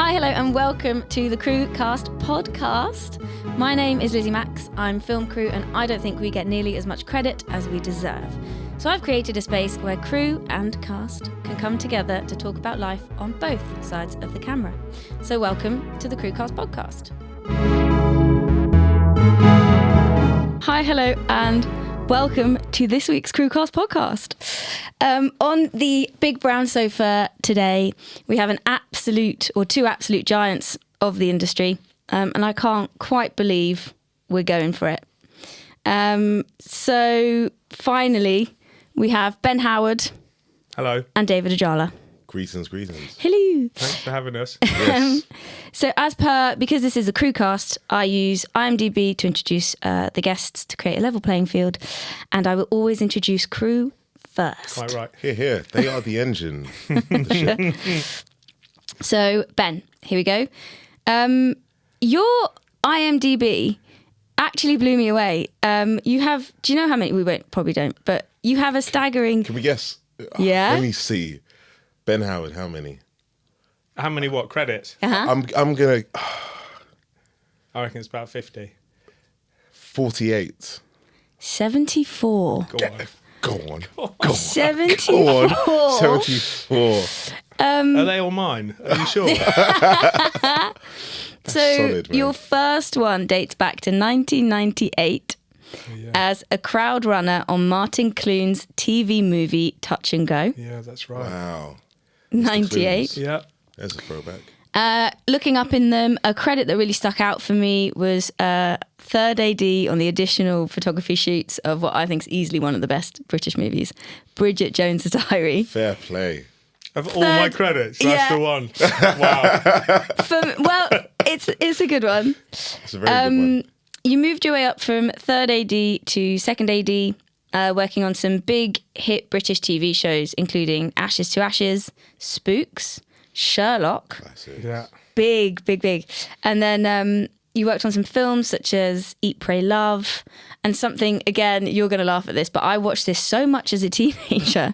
Hi, hello, and welcome to the Crewcast podcast. My name is Lizzie Max. I'm film crew, and I don't think we get nearly as much credit as we deserve. So I've created a space where crew and cast can come together to talk about life on both sides of the camera. So welcome to the Crewcast podcast. Hi, hello, and welcome to this week's Crewcast podcast. On the big brown sofa today, we have two absolute giants of the industry, and I can't quite believe we're going for it. So finally, we have Ben Howard. Hello. And David Ajala. Greetings. Hello. Thanks for having us. Yes. So because this is a Crewcast, I use IMDb to introduce the guests to create a level playing field, and I will always introduce crew first. Quite right. Here. They are the engine of the ship. So, Ben, here we go. Your IMDb actually blew me away. Do you know how many? We probably don't, but you have a staggering... Can we guess? Yeah? Let me see. Ben Howard, how many? How many what credits? Uh-huh. I'm going to... I reckon it's about 50. 48. 74. Go on. 74. Go on. 74. Are they all mine? Are you sure? So solid, man. your first one dates back to 1998 as a crowd runner on Martin Clunes' TV movie Touch and Go. Yeah, that's right. Wow. 98. Yeah. There's a throwback. Looking up in them, a credit that really stuck out for me was third AD on the additional photography shoots of what I think is easily one of the best British movies, Bridget Jones' Diary. Fair play. Of all my credits, that's the one. Wow. It's a good one. It's a very good one. You moved your way up from third AD to second AD, working on some big hit British TV shows, including Ashes to Ashes, Spooks, Sherlock. Classic. Yeah. Big. And then you worked on some films such as Eat, Pray, Love, and something, again, you're going to laugh at this, but I watched this so much as a teenager.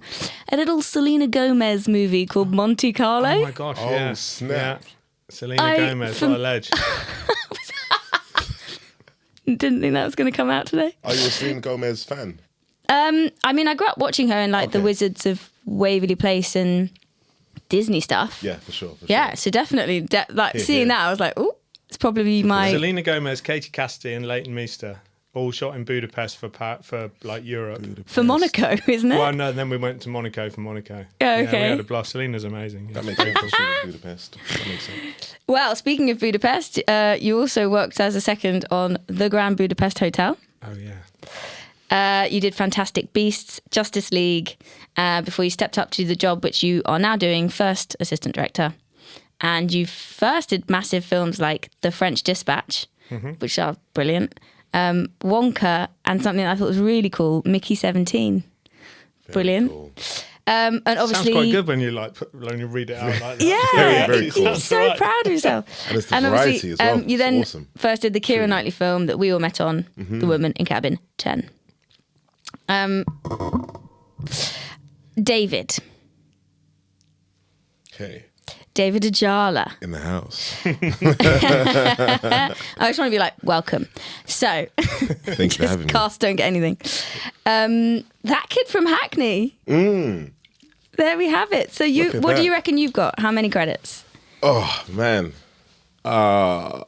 A little Selena Gomez movie called Monte Carlo. Oh my gosh, yeah. Oh, snap. Yeah. Selena Gomez, what a ledge. Didn't think that was going to come out today. Are you a Selena Gomez fan? I mean, I grew up watching her in The Wizards of Waverly Place and Disney stuff. Yeah, for sure. Yeah, so definitely, seeing that, I was like, oh, it's probably my... Selena Gomez, Katie Cassidy and Leighton Meester, all shot in Budapest for Europe. For Monaco, isn't it? Well, no, then we went to Monaco for Monaco. Oh, okay. Yeah, we had a blast. Selena's amazing. That makes sense. Budapest. That makes sense. Well, speaking of Budapest, you also worked as a second on the Grand Budapest Hotel. Oh, yeah. You did Fantastic Beasts, Justice League, before you stepped up to the job which you are now doing, first assistant director. And you first did massive films like The French Dispatch, which are brilliant, Wonka, and something that I thought was really cool, Mickey 17. Brilliant. Cool. And obviously, Sounds quite good when you read it out like that. Yeah, very cool. you're so proud of yourself. And it's the variety as well. You then It's awesome. first did the Keira Knightley film that we all met on, The Woman in Cabin 10. David Ajala. In the house. I just want to be like, welcome. So, Thanks for having me. cast don't get anything. That kid from Hackney. There we have it. So what do you reckon you've got? How many credits? Oh, man. Not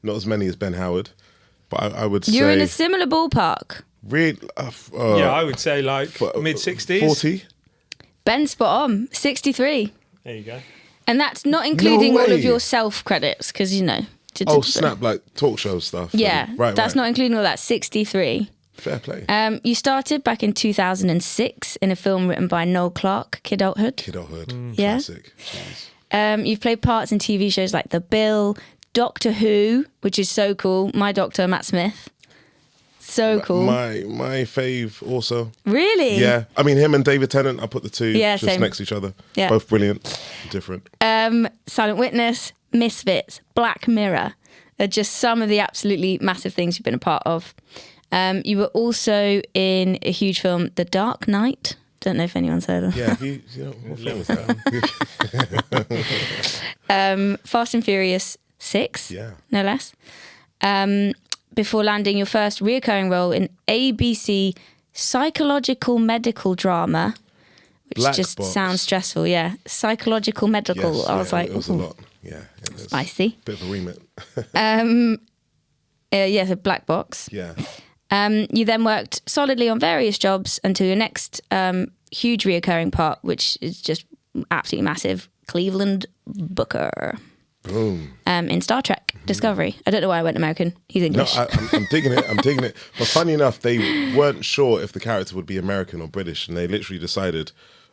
as many as Ben Howard, but I would say... You're in a similar ballpark. Really? Yeah, I would say mid-60s. 40? Ben spot on, 63. There you go. And that's not including all way. of your self credits, because, Oh, snap, like talk show stuff. Yeah, Right. That's not including all that, 63. Fair play. You started back in 2006 in a film written by Noel Clarke, Kidulthood. Yeah. Classic. Jeez. You've played parts in TV shows like The Bill, Doctor Who, which is so cool. My Doctor, Matt Smith. So cool. My fave also. Really? Yeah. I mean, him and David Tennant, I put the two just same. next to each other. Yeah. Both brilliant. Different. Silent Witness, Misfits, Black Mirror are just some of the absolutely massive things you've been a part of. You were also in a huge film, The Dark Knight, Don't know if anyone's heard of. Yeah, you know, what film is that? Fast and Furious 6, Yeah. no less. Before landing your first reoccurring role in ABC psychological medical drama, which Black just Box. sounds stressful. Yeah, psychological medical. Yes, I was like, it was a ooh, lot. Yeah, it was spicy. bit of a remit. Yeah, so Black Box. Yeah, You then worked solidly on various jobs until your next huge reoccurring part, which is just absolutely massive, Cleveland Booker. boom. In Star Trek Discovery. I don't know why I went American. He's No, English. I'm digging it. I'm digging it. But funny enough, they weren't sure if the character would be American or British, and they literally decided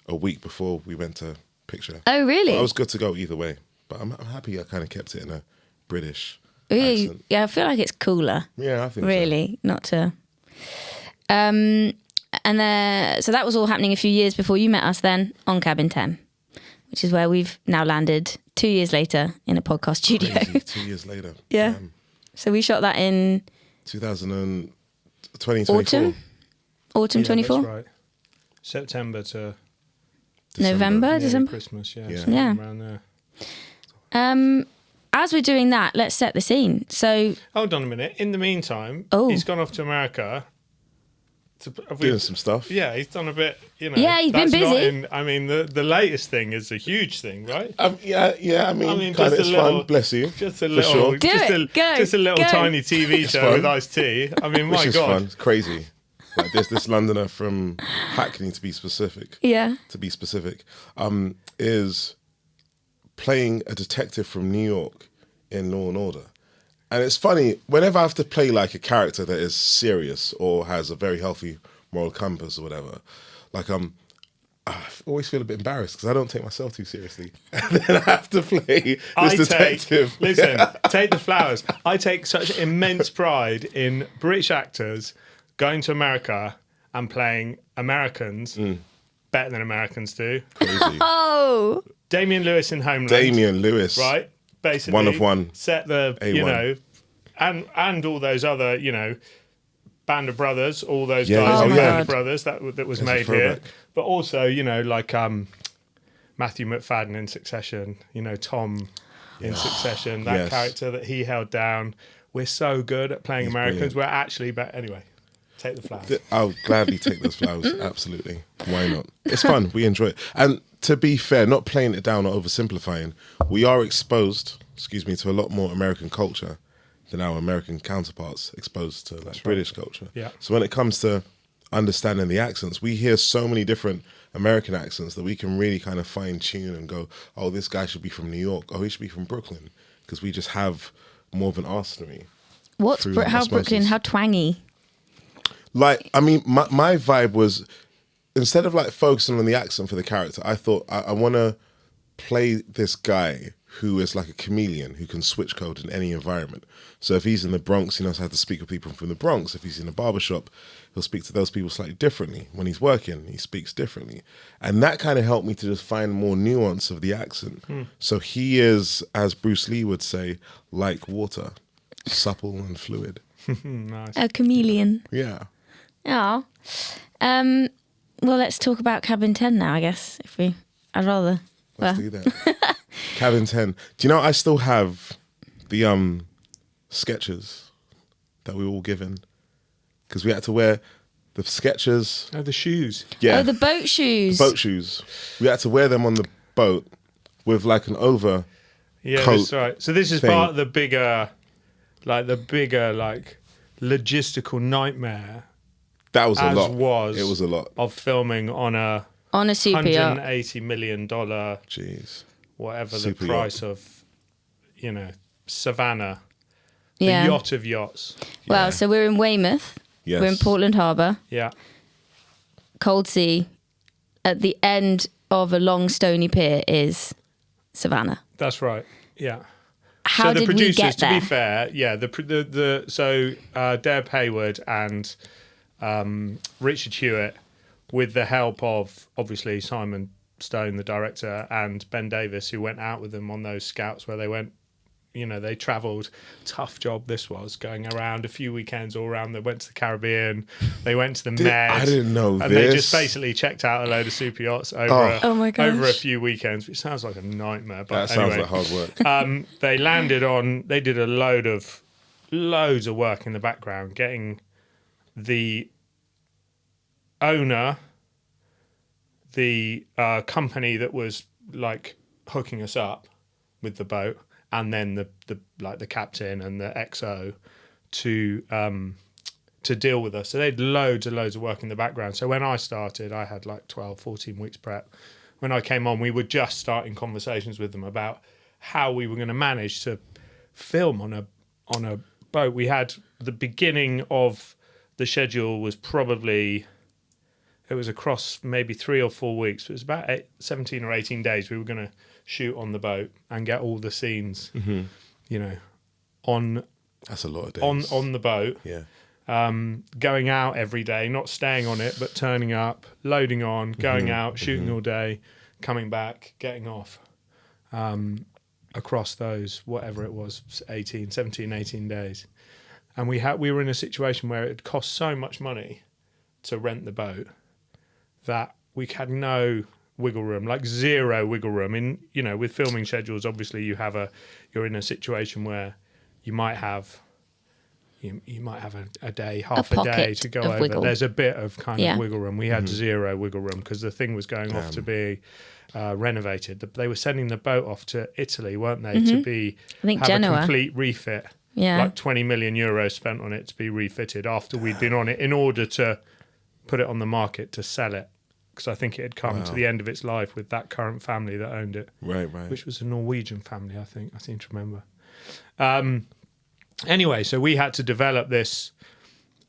a week before we went to picture. Oh, really? But I was good to go either way. But I'm happy I kind of kept it in a British Really? accent. Yeah, I feel like it's cooler. Yeah, I think so. Really, not to. So that was all happening a few years before you met us then on Cabin 10, which is where we've now landed 2 years later in a podcast studio. Crazy, 2 years later. Yeah. So we shot that in 2024. autumn Yeah, 24? that's right. September to November, nearly December? Christmas, yeah. Yeah. something Yeah. around there. As we're doing that, let's set the scene. So, Hold on a minute. In the meantime, Oh. he's gone off to America. Doing some stuff. Yeah, he's done a bit, Yeah, he's been that's not busy. I mean, the latest thing is a huge thing, right? Yeah. I mean, kind of, just it's a little, fun. Bless you. Just a For little, sure. Do just it. Go. just a little Go. tiny TV show fun. with iced tea. I mean, Which my is God. fun. It's crazy. Like this Londoner from Hackney, to be specific. yeah. Is playing a detective from New York in Law and Order. And it's funny, whenever I have to play like a character that is serious or has a very healthy moral compass or whatever, like I always feel a bit embarrassed because I don't take myself too seriously. And then I have to play this detective. Take the flowers. I take such immense pride in British actors going to America and playing Americans better than Americans do. Crazy. Oh, Damian Lewis in Homeland. Damian Lewis. Right? Basically. One of one. Set the, A1. you know, and all those other, you know, Band of Brothers, all those Yeah. guys Oh in my Band God. of Brothers that was There's a made here. throwback. But also, you know, like Matthew McFadden in Succession, you know, Tom in Succession, that Yes. character that he held down. We're so good at playing Americans. brilliant. We're actually, but anyway, take the flowers. I'll gladly take those flowers. Absolutely. Why not? It's fun. We enjoy it. And to be fair, not playing it down or oversimplifying, we are exposed, to a lot more American culture than our American counterparts exposed to like British culture. Yeah. So when it comes to understanding the accents, we hear so many different American accents that we can really kind of fine tune and go, oh, this guy should be from New York. Oh, he should be from Brooklyn. Because we just have more of an arsenal. what's Through how osmosis. Brooklyn? How twangy? Like, I mean, my vibe was, instead of like focusing on the accent for the character, I thought I want to play this guy who is like a chameleon who can switch code in any environment. So if he's in the Bronx, he knows how to speak with people from the Bronx. If he's in a barbershop, he'll speak to those people slightly differently. When he's working, he speaks differently. And that kind of helped me to just find more nuance of the accent. So he is, as Bruce Lee would say, like water, supple and fluid. Nice. A chameleon. Yeah. Oh. Well, let's talk about Cabin 10 now, I guess. I'd rather. Let's do that. Cabin 10. Do you know I still have the sketches that we were all given? Because we had to wear the sketches. Oh, the shoes. Yeah. Oh, the boat shoes. boat shoes. We had to wear them on the boat with like an over. Yeah, Coat that's right. So this is thing. part of the bigger logistical nightmare That was a as lot. was It was a lot. of filming on a On a super yacht. $180 million, Jeez. whatever Super the price of, you know, Savannah, Yeah. the yacht of yachts. Well, so we're in Weymouth. Yes. We're in Portland Harbour. Yeah. Cold Sea. At the end of a long stony pier is Savannah. That's right. Yeah. How so the did we producers, get to there? be fair, yeah, Deb Hayward and Richard Hewitt, with the help of obviously Simon Stone, the director, and Ben Davis, who went out with them on those scouts where they went, they travelled. Tough job this was, going around a few weekends all around. They went to the Caribbean, they went to the Med. I didn't know and this. They just basically checked out a load of super yachts Oh my gosh. over a few weekends, which sounds like a nightmare. But That sounds like hard work. they did loads of work in the background, getting the owner, the company that was like hooking us up with the boat, and then the captain and the XO to deal with us. So they had loads of work in the background. So when I started, I had like 12, 14 weeks prep. When I came on, we were just starting conversations with them about how we were going to manage to film on a boat. We had the beginning of the schedule was probably, it was across maybe 3 or 4 weeks. It was about 17 or 18 days we were going to shoot on the boat and get all the scenes, on. That's a lot of days. On the boat. Yeah. Going out every day, not staying on it, but turning up, loading on, going out, shooting all day, coming back, getting off. Across those, whatever it was, 17, 18 days. And we were in a situation where it cost so much money to rent the boat that we had no wiggle room, like zero wiggle room. With filming schedules, obviously you're in a situation where you might have a day, half a day to go over. Wiggle. There's a bit of kind of wiggle room. We had zero wiggle room because the thing was going off to be renovated. They were sending the boat off to Italy, weren't they, to be have Genoa. a complete refit. Yeah. Like 20 million euros spent on it to be refitted after we'd been on it in order to put it on the market to sell it. Because I think it had come to the end of its life with that current family that owned it. Right. Which was a Norwegian family, I think. I seem to remember. Anyway, so we had to develop this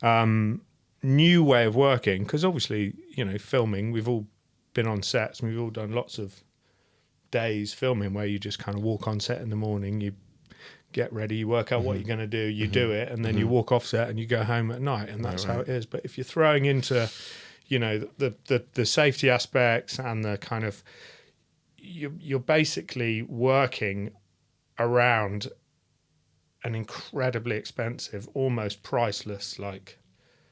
new way of working because obviously, filming, we've all been on sets and we've all done lots of days filming where you just kind of walk on set in the morning, you get ready, you work out what you're going to do, you do it, and then you walk off set and you go home at night, and that's how it is. But if you're throwing into, the safety aspects and the kind of, you're basically working around an incredibly expensive, almost priceless, like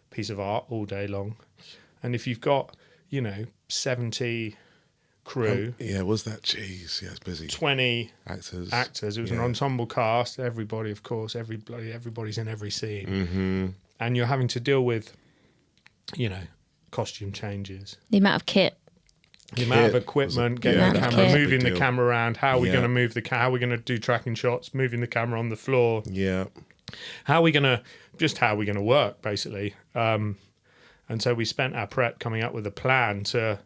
piece of art all day long. And if you've got, 70 crew, was that? Jeez, it's busy. 20 actors. It was an ensemble cast. Everybody, of course, everybody's in every scene, and you're having to deal with, costume changes, The amount of kit. the amount of equipment, getting the Yeah. camera, Kit. moving the Big deal. camera around. How are we Yeah. going to move how are we going to do tracking shots? Moving the camera on the floor. Yeah. How are we going to work, basically? And so we spent our prep coming up with a plan to,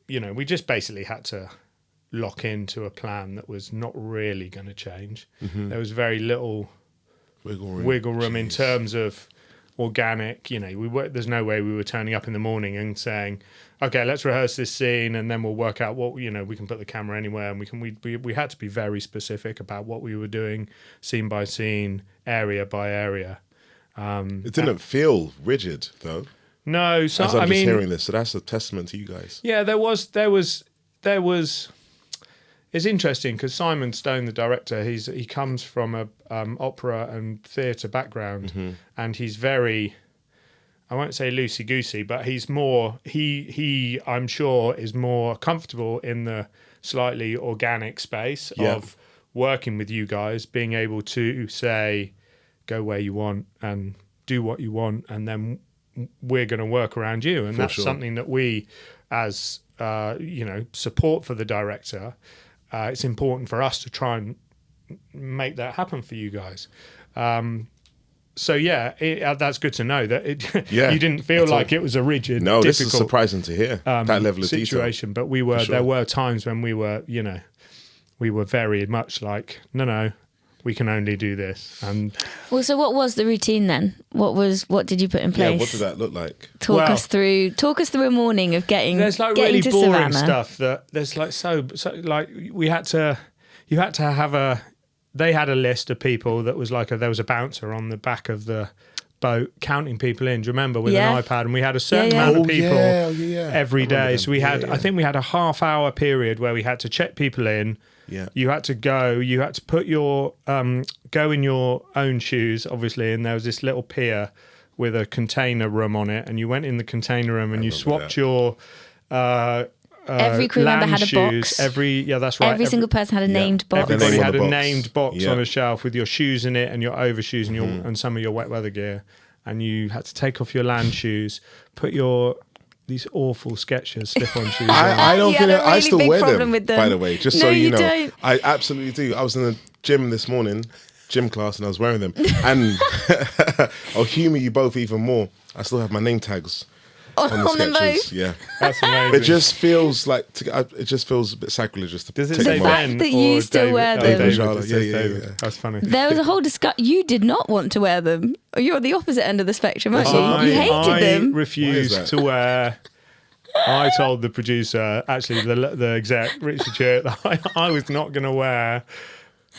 we just basically had to lock into a plan that was not really going to change. There was very little wiggle room in terms of organic. There's no way we were turning up in the morning and saying, okay, let's rehearse this scene and then we'll work out what, we can put the camera anywhere, and we had to be very specific about what we were doing, scene by scene, area by area. It didn't feel rigid though. No, so As I'm just hearing this, so that's a testament to you guys. Yeah, there was. It's interesting because Simon Stone, the director, he comes from a opera and theatre background, and he's very, I won't say loosey goosey, but he's more. He I'm sure is more comfortable in the slightly organic space of working with you guys, being able to say, go where you want and do what you want, and then we're going to work around you. And that's something that we, as support for the director, it's important for us to try and make that happen for you guys. That's good to know that you didn't feel like it was a rigid, No, difficult, this is surprising to hear, that level of situation. detail. But there were times when we were very much like, no, we can only do this. And So what was the routine then? What did you put in place? Yeah, what did that look like? Talk us through a morning of getting. There's like getting really to boring Savannah. stuff that there's like so like you had to have they had a list of people that was like there was a bouncer on the back of the boat counting people in. Do you remember, with an iPad? And we had a certain amount of people every day. So we had I think we had a half-hour period where we had to check people in, Yeah. You had to go. You had to put your go in your own shoes, obviously, and there was this little pier with a container room on it, and you went in the container room and you swapped your every crew member land had a shoes. box. That's right. Every single person had a named box. Everybody name on had the a box. named box Yeah. on a shelf with your shoes in it and your overshoes and your and some of your wet weather gear. And you had to take off your land shoes, put these awful Skechers slip-on shoes on. I don't You think had a I really still big wear problem them, with them. by the way, just No, so you you know. don't. I absolutely do. I was in the gym this morning, gym class, and I was wearing them. And I'll humour you both even more. I still have my name tags on the On them Skechers. both. Yeah. That's amazing. It just feels like it just feels a bit sacrilegious to Does it take say them The off. fact Ben that you or still David? wear Oh, them. David. Ajala, It says yeah. David. That's funny. There was a whole discussion. You did not want to wear them. You're at the opposite end of the spectrum, aren't you? You hated I them. refused Why is to wear. I told the producer, actually the exec, Richard Chert, that I was not going to wear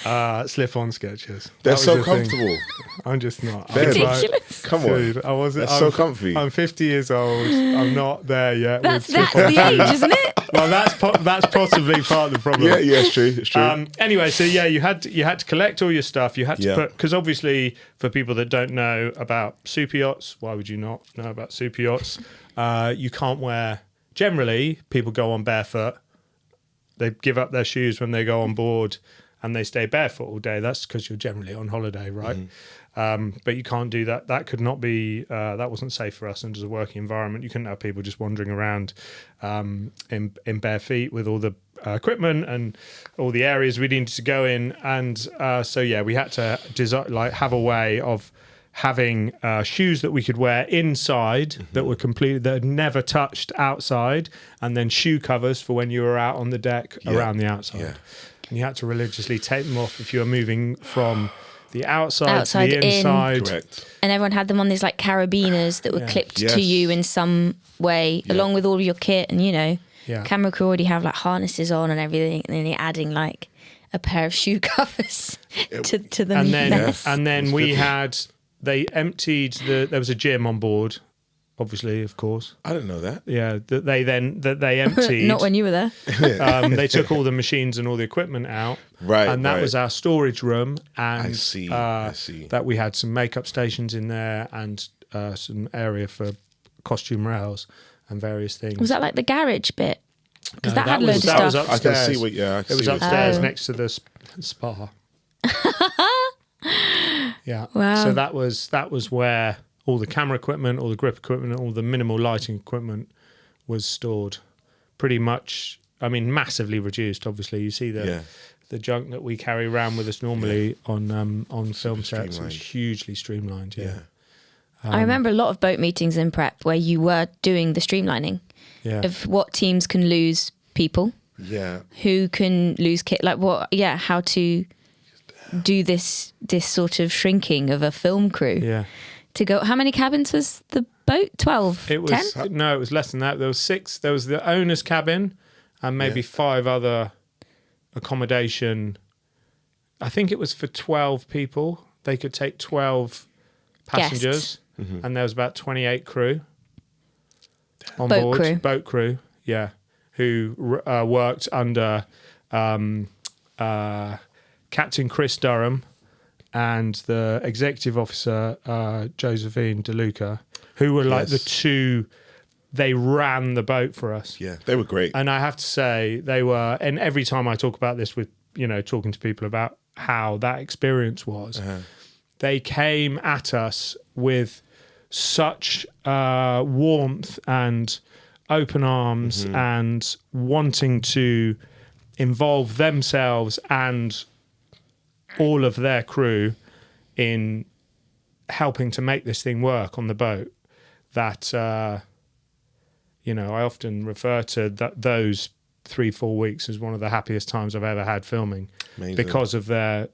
slip-on Skechers. They're That was so the thing. comfortable. I'm just not. They're I'm like, ridiculous. Come on. dude, I wasn't. They're so comfy. I'm 50 years old. I'm not there yet. That's with the slip-on age, shoes. isn't it? Well, that's possibly part of the problem. Yeah, it's true. It's true. Anyway, so yeah, you had to collect all your stuff. You had to Yeah. put, because obviously for people that don't know about super yachts, why would you not know about super yachts? You can't wear. Generally, people go on barefoot. They give up their shoes when they go on board, and they stay barefoot all day. That's because you're generally on holiday, right? But you can't do that. That could not be. That wasn't safe for us. And as a working environment, you couldn't have people just wandering around in bare feet with all the equipment and all the areas we needed to go in. And so yeah, we had to have a way of having shoes that we could wear inside that were completely that had never touched outside, and then shoe covers for when you were out on the deck around the outside. Yeah. And you had to religiously take them off if you were moving from the outside to Outside the in. inside. Correct. And everyone had them on these like carabiners that were clipped Yes. to you in some way, along with all of your kit. And Yeah. camera crew already have like harnesses on and everything, and then you're adding like a pair of shoe covers to the mess. And then they emptied there was a gym on board, obviously, of course. I didn't know that. Yeah, that they emptied. Not when you were there. They took all the machines and all the equipment out. Right, And that right. was our storage room. And I see. That we had some makeup stations in there and some area for costume rails and various things. Was that like the garage bit? Because No, that had loads of that was stuff. I can upstairs. see what. Yeah, I can It was see what- upstairs Oh. next to the spa. Yeah. Wow. So that was where all the camera equipment, all the grip equipment, all the minimal lighting equipment was stored. Pretty much, I mean, massively reduced. Obviously, you see the junk that we carry around with us normally on film sets. It's streamlined. hugely streamlined. Yeah. I remember a lot of boat meetings in prep where you were doing the streamlining Yeah. of what teams can lose people, Yeah. who can lose kit, like how to do this sort of shrinking of a film crew. Yeah. To go, how many cabins was the boat? 12? It was 10? no, it was less than that. There was 6. There was the owner's cabin and maybe 5 other accommodation. I think it was for 12 people. They could take 12 passengers, and there was about 28 crew on Boat board. crew. Boat crew, yeah, who worked under Captain Chris Durham and the executive officer Josephine DeLuca, who were like the two. They ran the boat for us. Yeah, they were great. And I have to say, they were. And every time I talk about this with talking to people about how that experience was, they came at us with such warmth and open arms and wanting to involve themselves and all of their crew in helping to make this thing work on the boat that I often refer to those 3-4 weeks as one of the happiest times I've ever had filming. Amazing. Because of their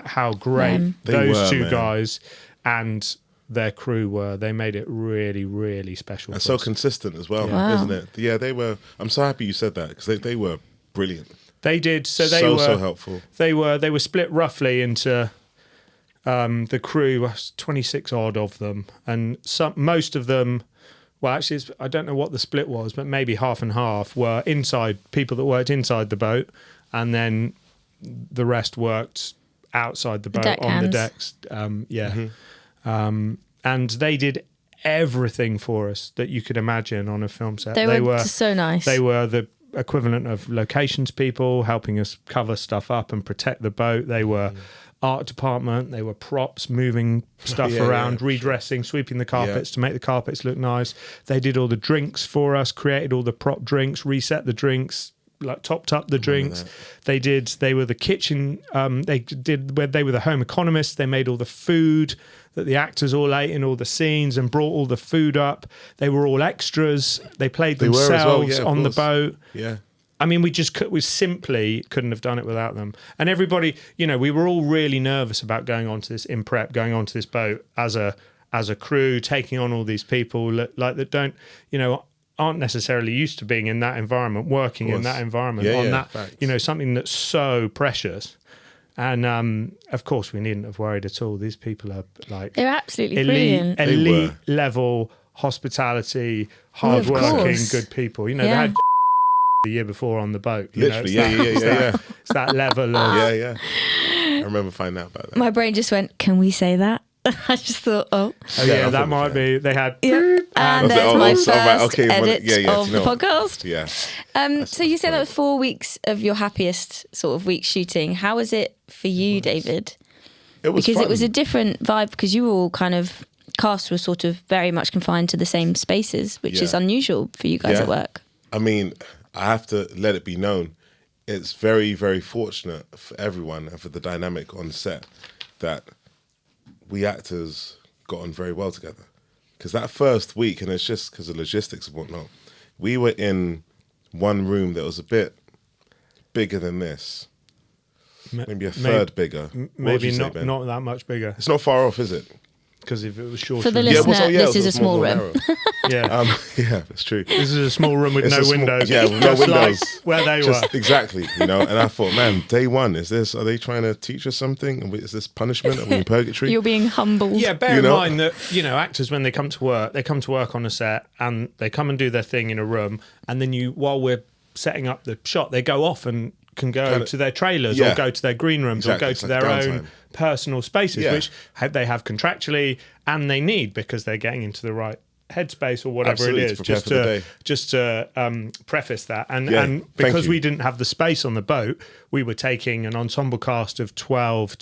how great They those were, two man. guys and their crew were. They made it really, really special. And for so us. consistent as well, Wow. isn't it? Yeah, they were. I'm so happy you said that because they were brilliant. They did. So they so were helpful. They were split roughly into the crew, 26 odd of them, and most of them well, actually, I don't know what the split was, but maybe half and half were people that worked inside the boat, and then the rest worked outside the boat on the decks. And they did everything for us that you could imagine on a film set. They were so nice. They were the equivalent of locations people, helping us cover stuff up and protect the boat. They were art department. They were props, moving stuff around, redressing, sweeping the carpets to make the carpets look nice. They did all the drinks for us, created all the prop drinks, reset the drinks, like topped up the drinks. They were the kitchen. They were the home economists. They made all the food that the actors all ate in all the scenes and brought all the food up. They were all extras. They played themselves on the boat. Yeah. I mean, we simply couldn't have done it without them. And everybody, we were all really nervous about going onto this boat as a crew, taking on all these people like that don't, aren't necessarily used to being in that environment, working in that environment something that's so precious. And of course, we needn't have worried at all. These people are like they're absolutely brilliant. Elite level hospitality, hardworking, good people. They had the year before on the boat. Literally, It's that level of I remember finding out about that. My brain just went, "Can we say that?" I just thought, that might be. They had, and there's my first edit of the podcast. Yeah. So you said that was 4 weeks of your happiest sort of week shooting. How was it for you, David? It was because fun. it was a different vibe because you were all kind of cast was sort of very much confined to the same spaces, which is unusual for you guys at work. I mean, I have to let it be known, it's very, very fortunate for everyone and for the dynamic on set that we actors got on very well together. Because that first week, and it's just because of logistics and whatnot, we were in one room that was a bit bigger than this. Maybe a third bigger. Maybe not that much bigger. It's not far off, is it? Because if it was shorter... For the listener, this is a small room. Yeah, that's true. This is a small room with no windows. Yeah, with no windows. Like where they were. Exactly, And I thought, man, day one, are they trying to teach us something? Is this punishment? Are we in purgatory? You're being humbled. Yeah, bear in mind that, actors, when they come to work on a set and they come and do their thing in a room, and then while we're setting up the shot, they go off and can go to their trailers or go to their green rooms or go to their own personal spaces, which they have contractually and they need because they're getting into the right headspace or whatever it is. Just to preface that. And because we didn't have the space on the boat, we were taking an ensemble cast of 12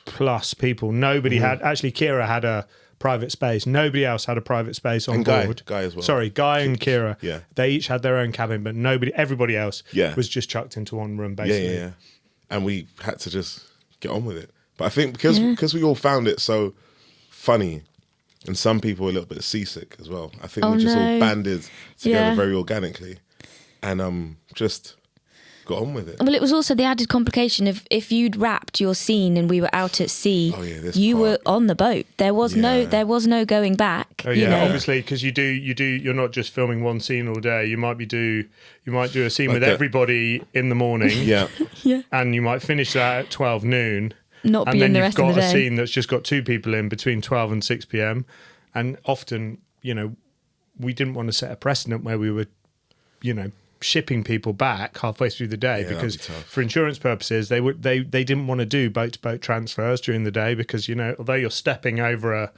plus people. Nobody had... Actually, Kira had a private space. Nobody else had a private space on board. Guy as well. Sorry, Guy and Kira. Yeah. They each had their own cabin, but everybody else was just chucked into one room, basically. Yeah. And we had to just get on with it. But I think because we all found it so funny, and some people were a little bit seasick as well. I think we just all banded together very organically, and just got on with it. Well, it was also the added complication of if you'd wrapped your scene and we were out at sea, were on the boat. There was no going back. Oh yeah, obviously, because you're not just filming one scene all day. You might do a scene with everybody in the morning. And you might finish that at 12 noon. Not and be in then the you've rest of got the day. a scene that's just got two people in between 12 and 6 p.m. And often, we didn't want to set a precedent where we were, shipping people back halfway through the day because for insurance purposes they didn't want to do boat-to-boat transfers during the day because although you're stepping over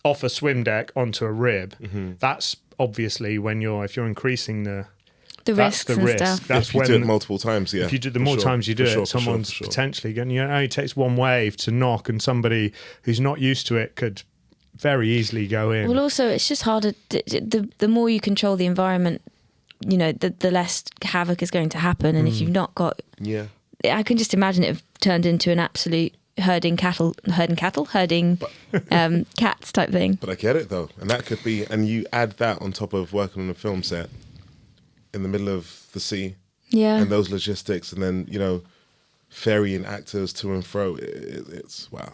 off a swim deck onto a rib, that's obviously when if you're increasing the risks and stuff. That's if you do it multiple times, if you do the more times you do it, someone's potentially going. It only takes one wave to knock, and somebody who's not used to it could very easily go in. Well, also it's just harder. The more you control the environment, the less havoc is going to happen. And if you've not got, I can just imagine it have turned into an absolute herding cats type thing. But I get it though, and that could be, and you add that on top of working on a film set in the middle of the sea, and those logistics, and then ferrying actors to and fro. It's wow.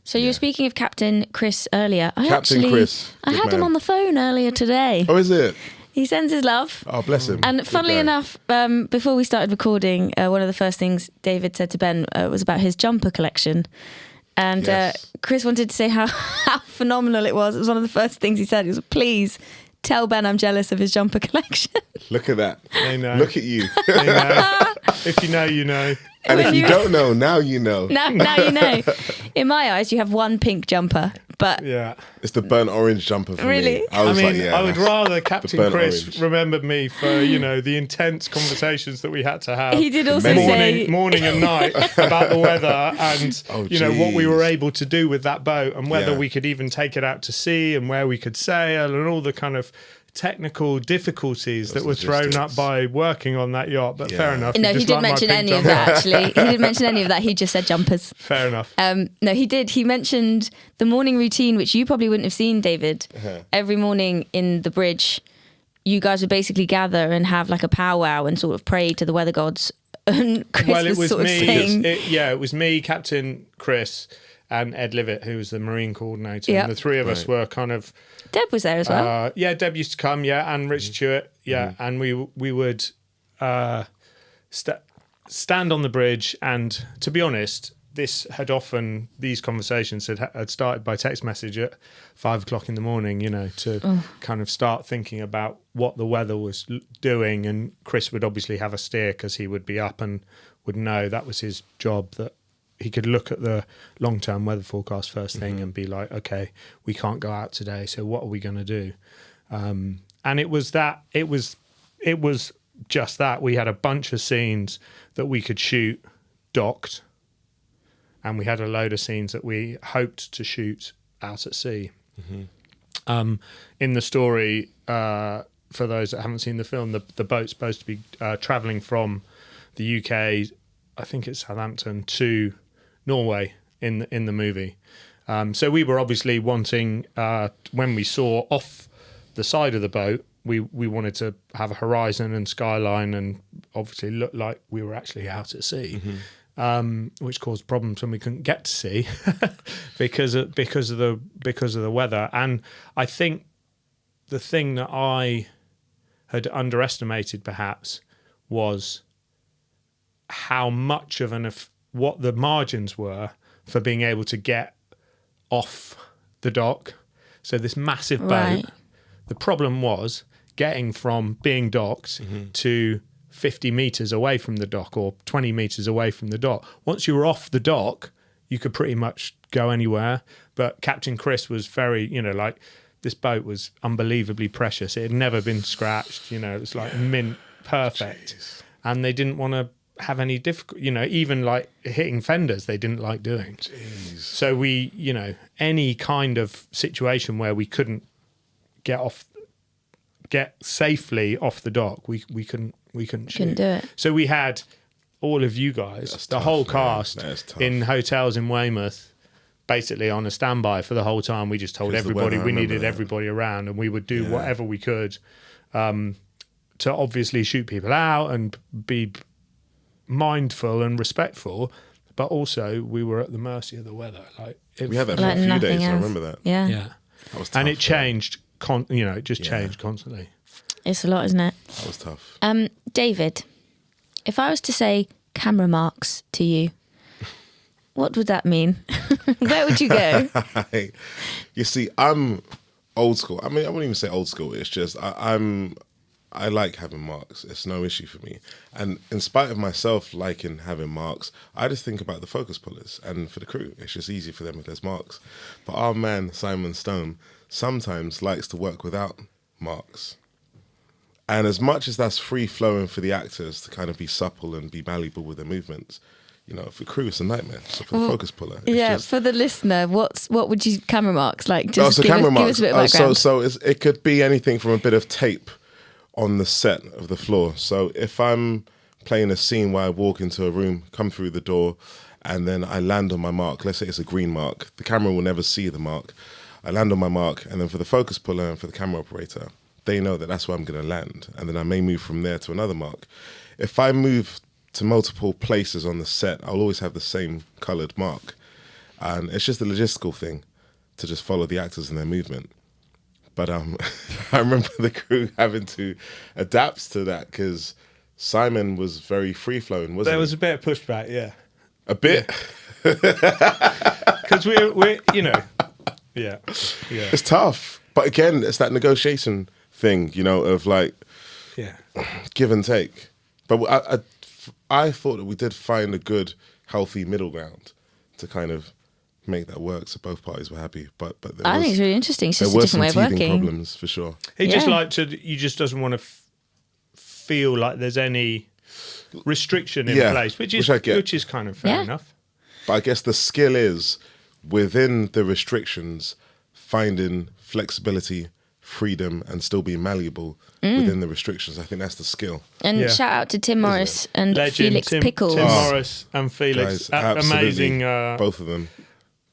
So you were speaking of Captain Chris earlier. I had man. him on the phone earlier today. Oh, is it? He sends his love. Oh, bless him. And funnily enough, before we started recording, one of the first things David said to Ben was about his jumper collection. And Yes. Chris wanted to say how phenomenal it was. It was one of the first things he said. He was, please tell Ben I'm jealous of his jumper collection. Look at that. They know. Look at you. They know. If you know, you know. And if When you you- don't know, now you know. now you know. In my eyes, you have one pink jumper, but Yeah. It's the burnt orange jumper for Really? me. I was I mean, like, yeah. I would that's- rather Captain burnt Chris orange. remembered me for, the intense conversations that we had to have. he did also Morning- say... Morning and night about the weather and, Oh, what we were jeez. able to do with that boat and whether Yeah. we could even take it out to sea and where we could sail and all the kind of technical difficulties that Those were thrown up logistics. by working on that yacht. But Yeah. fair enough. No, he just didn't liked my mention pink any of jumper. that, actually. He didn't mention any of that. He just said jumpers. Fair enough. No, he did. He mentioned the morning routine, which you probably wouldn't have seen, David. Every morning in the bridge, you guys would basically gather and have like a powwow and sort of pray to the weather gods. And Chris Well, it was sort of me. saying... It was me, Captain Chris, and Ed Livett, who was the marine coordinator. Yep. And the three of us were kind of, Deb was there as well. Deb used to come, and Richard Stewart, and we would stand on the bridge. And to be honest, these conversations had started by text message at 5 o'clock in the morning, to kind of start thinking about what the weather was doing. And Chris would obviously have a steer because he would be up and would know that was his job, that he could look at the long-term weather forecast first thing and be like, okay, we can't go out today, so what are we going to do? And it was just that. We had a bunch of scenes that we could shoot docked, and we had a load of scenes that we hoped to shoot out at sea. In the story, for those that haven't seen the film, the boat's supposed to be travelling from the UK, I think it's Southampton, to Norway in the movie. So we were obviously wanting, when we saw off the side of the boat, we wanted to have a horizon and skyline and obviously look like we were actually out at sea. Which caused problems when we couldn't get to sea because of the weather. And I think the thing that I had underestimated perhaps was how much of what the margins were for being able to get off the dock. So this massive boat. Right. The problem was getting from being docked to 50 metres away from the dock or 20 metres away from the dock. Once you were off the dock, you could pretty much go anywhere. But Captain Chris was very, this boat was unbelievably precious. It had never been scratched, it was like mint perfect. Jeez. And they didn't want to have any difficulty, even like hitting fenders, they didn't like doing. Jeez. So we, any kind of situation where we couldn't get safely off the dock, we couldn't shoot. Couldn't do it. So we had all of you guys, That's the tough, whole man. cast, That is tough. in hotels in Weymouth, basically on a standby for the whole time. We just told Because the everybody weather, I we remember needed that. everybody around, and we would do whatever we could to obviously shoot people out and be mindful and respectful, but also we were at the mercy of the weather. We had that for Like a few nothing days. I else. remember that. Yeah. yeah, That was tough. and it changed. It just Yeah. changed constantly. It's a lot, isn't it? That was tough. David, if I was to say camera marks to you, what would that mean? Where would you go? You see, I'm old school. I mean, I wouldn't even say old school. It's just I like having marks. It's no issue for me. And in spite of myself liking having marks, I just think about the focus pullers and for the crew. It's just easy for them if there's marks. But our man Simon Stone sometimes likes to work without marks. And as much as that's free flowing for the actors to kind of be supple and be malleable with their movements, for crew it's a nightmare. So for the focus puller, it's Yeah, just, for the listener, what would you camera marks like? Just so give, camera us, give marks. us a bit of background. So it could be anything from a bit of tape on the set of the floor. So if I'm playing a scene where I walk into a room, come through the door, and then I land on my mark, let's say it's a green mark, the camera will never see the mark. I land on my mark, and then for the focus puller and for the camera operator, they know that that's where I'm going to land, and then I may move from there to another mark. If I move to multiple places on the set, I'll always have the same coloured mark. And it's just a logistical thing to just follow the actors and their movement. But I remember the crew having to adapt to that because Simon was very free-flowing, wasn't There he? was a bit of pushback, yeah. A bit? because we're yeah. It's tough, but again, it's that negotiation thing, of like Yeah. give and take. But I thought that we did find a good, healthy middle ground to kind of make that work, so both parties were happy. But I think it's really interesting. It's just there a were different way some of teething working. problems for sure. He just Yeah. he just doesn't want to feel like there's any restriction in Yeah, place, which which I get. is kind of fair Yeah. enough. But I guess the skill is within the restrictions, finding flexibility, freedom, and still being malleable within the restrictions. I think that's the skill. And Yeah. shout out to Tim Morris and Legend Felix Tim Pickles. Morris and Felix, Guys, absolutely, amazing both of them.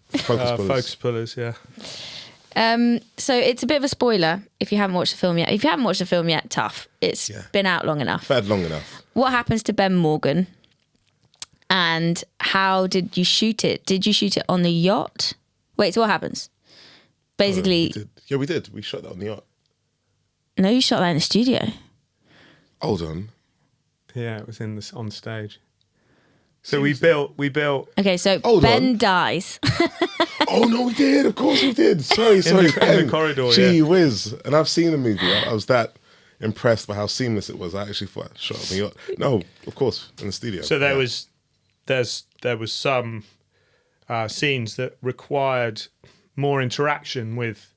Focus pullers. focus pullers. Yeah. So it's a bit of a spoiler if you haven't watched the film yet. If you haven't watched the film yet, tough. It's Yeah. been out long enough. Bad long enough. What happens to Ben Morgan? And how did you shoot it? Did you shoot it on the yacht? Wait, so what happens? Basically, We did. We shot that on the yacht. no, you shot that in the studio. Hold on. Yeah, it was on stage. So we built. Okay, so Hold Ben on. dies. Oh no, we did. Of course we did. Sorry. in the corridor. Gee Yeah. whiz. And I've seen the movie. I was that impressed by how seamless it was. I actually thought I shot on the yacht. No, of course, in the studio. So there Yeah. was some scenes that required more interaction with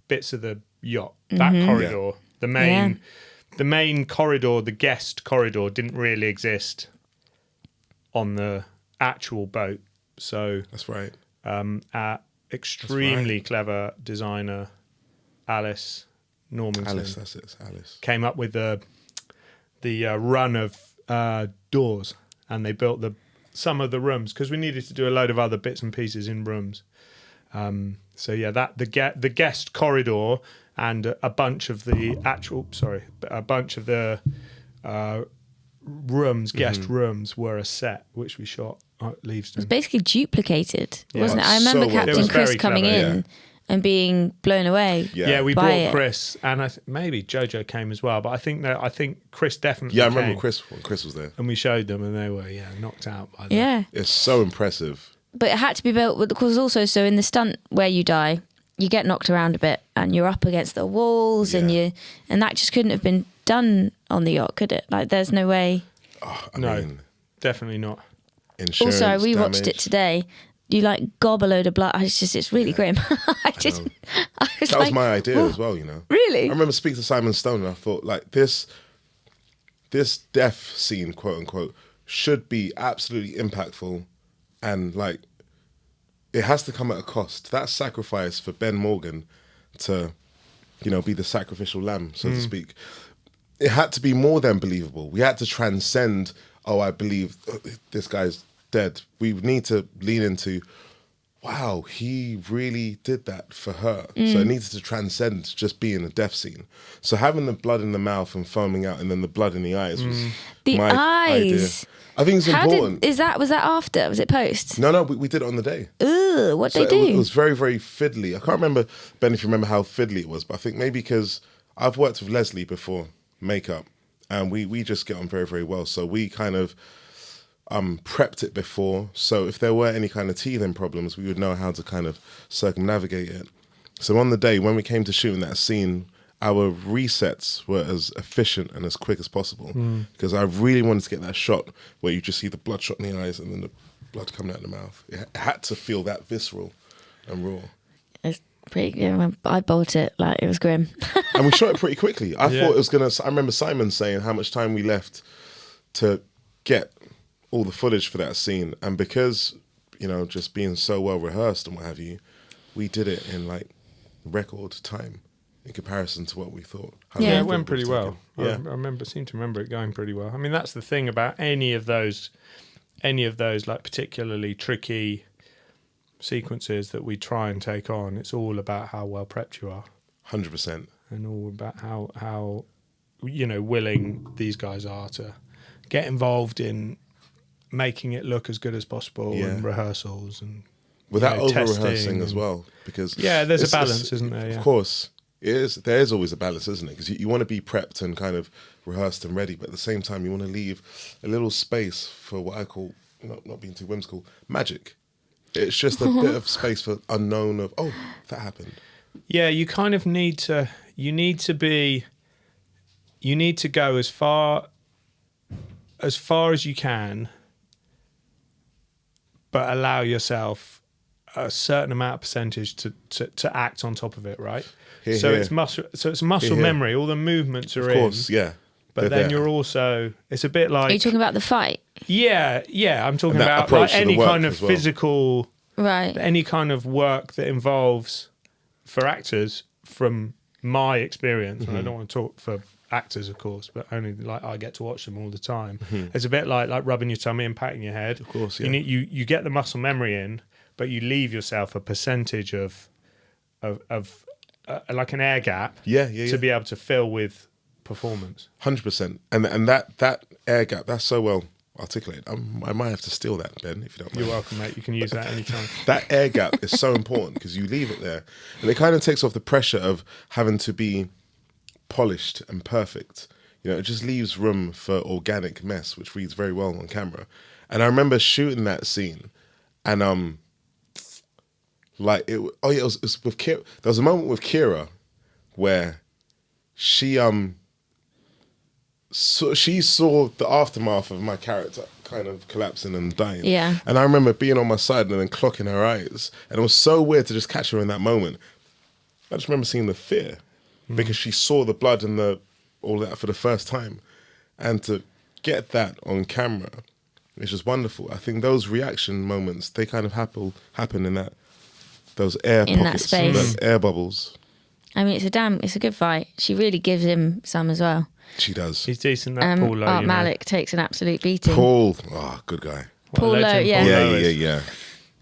bits of the yacht. That corridor, the main corridor, the guest corridor, didn't really exist on the actual boat. So That's right. our extremely clever designer Alice Normanson Alice, that's it. It's Alice. came up with the run of doors, and they built some of the rooms because we needed to do a load of other bits and pieces in rooms. So yeah, that the guest corridor and a bunch of the guest rooms were a set which we shot at Leavesden. Basically duplicated, Yeah. wasn't it? I So remember well done. It Captain was Chris very coming clever, in yeah. and being blown away. Yeah, we by brought it. Chris, and maybe Jojo came as well. But I think Chris definitely. Yeah, I remember came, Chris when Chris was there. and we showed them, and they were knocked out by that. Yeah. It's so impressive. But it had to be built because also, so in the stunt where you die, you get knocked around a bit and you're up against the walls and that just couldn't have been done on the yacht, could it? Like, there's no way. I No, mean, definitely not. insurance, Also, I rewatched damage. it today. You like gob a load of blood. It's really grim. I was That was like, my idea "Oh, as well, Really? I remember speaking to Simon Stone and I thought, like, this death scene, quote unquote, should be absolutely impactful, and like it has to come at a cost. That sacrifice for Ben Morgan to, be the sacrificial lamb, so to speak, it had to be more than believable. We had to transcend, I believe this guy's dead. We need to lean into, wow, he really did that for her. So it needed to transcend just being a death scene. So having the blood in the mouth and foaming out and then the blood in the eyes was The my eyes. idea. I think it's How important. was that after? Was it post? No, we did it on the day. Ugh, what'd So they do? it was very, very fiddly. I can't remember, Ben, if you remember how fiddly it was, but I think maybe because I've worked with Leslie before, makeup, and we just get on very, very well. So we kind of prepped it before. So if there were any kind of teething problems, we would know how to kind of circumnavigate it. So on the day when we came to shooting that scene, our resets were as efficient and as quick as possible because I really wanted to get that shot where you just see the bloodshot in the eyes and then the blood coming out the mouth. It had to feel that visceral and raw. It's pretty good. I bought it. Like, it was grim. And we shot it pretty quickly. I Yeah. thought it was going to... I remember Simon saying how much time we left to get all the footage for that scene. And because, just being so well rehearsed and what have you, we did it in like record time in comparison to what we thought. how Yeah. long Yeah, it we went thought pretty was well. taking. I seem to remember it going pretty well. I mean, that's the thing about any of those like particularly tricky sequences that we try and take on. It's all about how well prepped you are, 100%. and all about how willing these guys are to get involved in making it look as good as possible Yeah. and rehearsals and Without testing over-rehearsing as and- well. Because Yeah, there's a it's- balance, isn't there? Yeah. Of course. There is always a balance, isn't it? Because you want to be prepped and kind of rehearsed and ready, but at the same time, you want to leave a little space for what I call, not being too whimsical, magic. It's just a bit of space for unknown of, oh, that happened. Yeah, you kind of need to. You need to go as far as you can, but allow yourself a certain amount of percentage to act on top of it, right? Here, so here. it's muscle Here. memory. All the movements are Of course, yeah. but then you're also. It's a bit like. Are you talking about the fight? Yeah. I'm talking And that about approach like to the any work kind of as well. physical. Right. Any kind of work that involves, for actors, from my experience, and I don't want to talk for actors, of course, but only like I get to watch them all the time. It's a bit like rubbing your tummy and patting your head. Of course, yeah. You get the muscle memory in, but you leave yourself a percentage of like an air gap. To be able to fill with performance. 100%. And that air gap, that's so well articulated. I might have to steal that, Ben, if you don't mind. You're welcome, mate. You can use that anytime. That air gap is so important because you leave it there. And it kind of takes off the pressure of having to be polished and perfect. It just leaves room for organic mess, which reads very well on camera. And I remember shooting that scene and it was with Kira. There was a moment with Kira where she she saw the aftermath of my character kind of collapsing and dying. Yeah. And I remember being on my side and then clocking her eyes. And it was so weird to just catch her in that moment. I just remember seeing the fear because she saw the blood and all that for the first time. And to get that on camera, it's just wonderful. I think those reaction moments, they kind of happen in those air In that pockets, space. those air bubbles. I mean, it's a good fight. She really gives him some as well. She does. He's decent, that Paul Lowe. Art Malik takes an absolute beating. Paul, good guy. Paul Lowe, yeah. Yeah.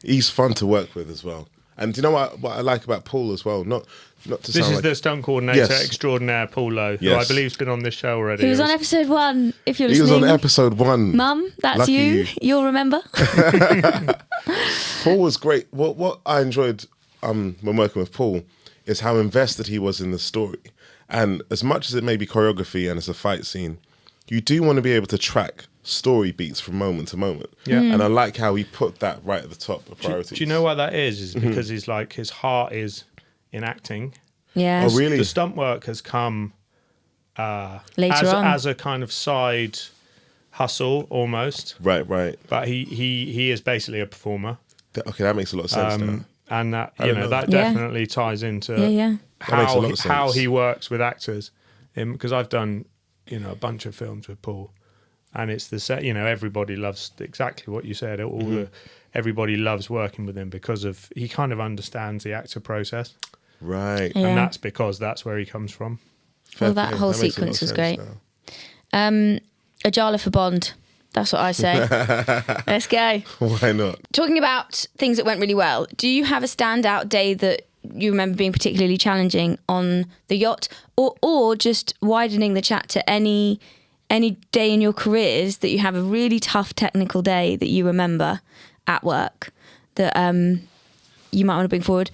He's fun to work with as well. And do you know what I like about Paul as well? Not to This sound is like the stunt coordinator extraordinaire, Paul Lowe, who I Yes. believe's been on this show already. He was on episode 1, if you're he was listening. on episode 1. Mum, that's Lucky you. you. You'll remember. Paul was great. What I enjoyed when working with Paul is how invested he was in the story. And as much as it may be choreography and it's a fight scene, you do want to be able to track story beats from moment to moment. Yeah. And I like how he put that right at the top of priorities. Do you know why that is? Is because he's like, his heart is in acting. Yeah. Oh, really? The stunt work has come Later on. as a kind of side hustle almost. Right. But he is basically a performer. Okay, that makes a lot of sense now. And that I didn't know that that. definitely ties into Yeah. That makes a lot of how sense. he works with actors. Because I've done a bunch of films with Paul, and it's the set. Everybody loves exactly what you said. Everybody loves working with him because he kind of understands the actor process, Right. Yeah. and that's because that's where he comes from. Well, that play. whole That makes a lot sequence of was sense great. now. Ajala for Bond. That's what I say. Let's go. Why not? Talking about things that went really well, do you have a standout day that you remember being particularly challenging on the yacht, or just widening the chat to any day in your careers that you have a really tough technical day that you remember at work that you might want to bring forward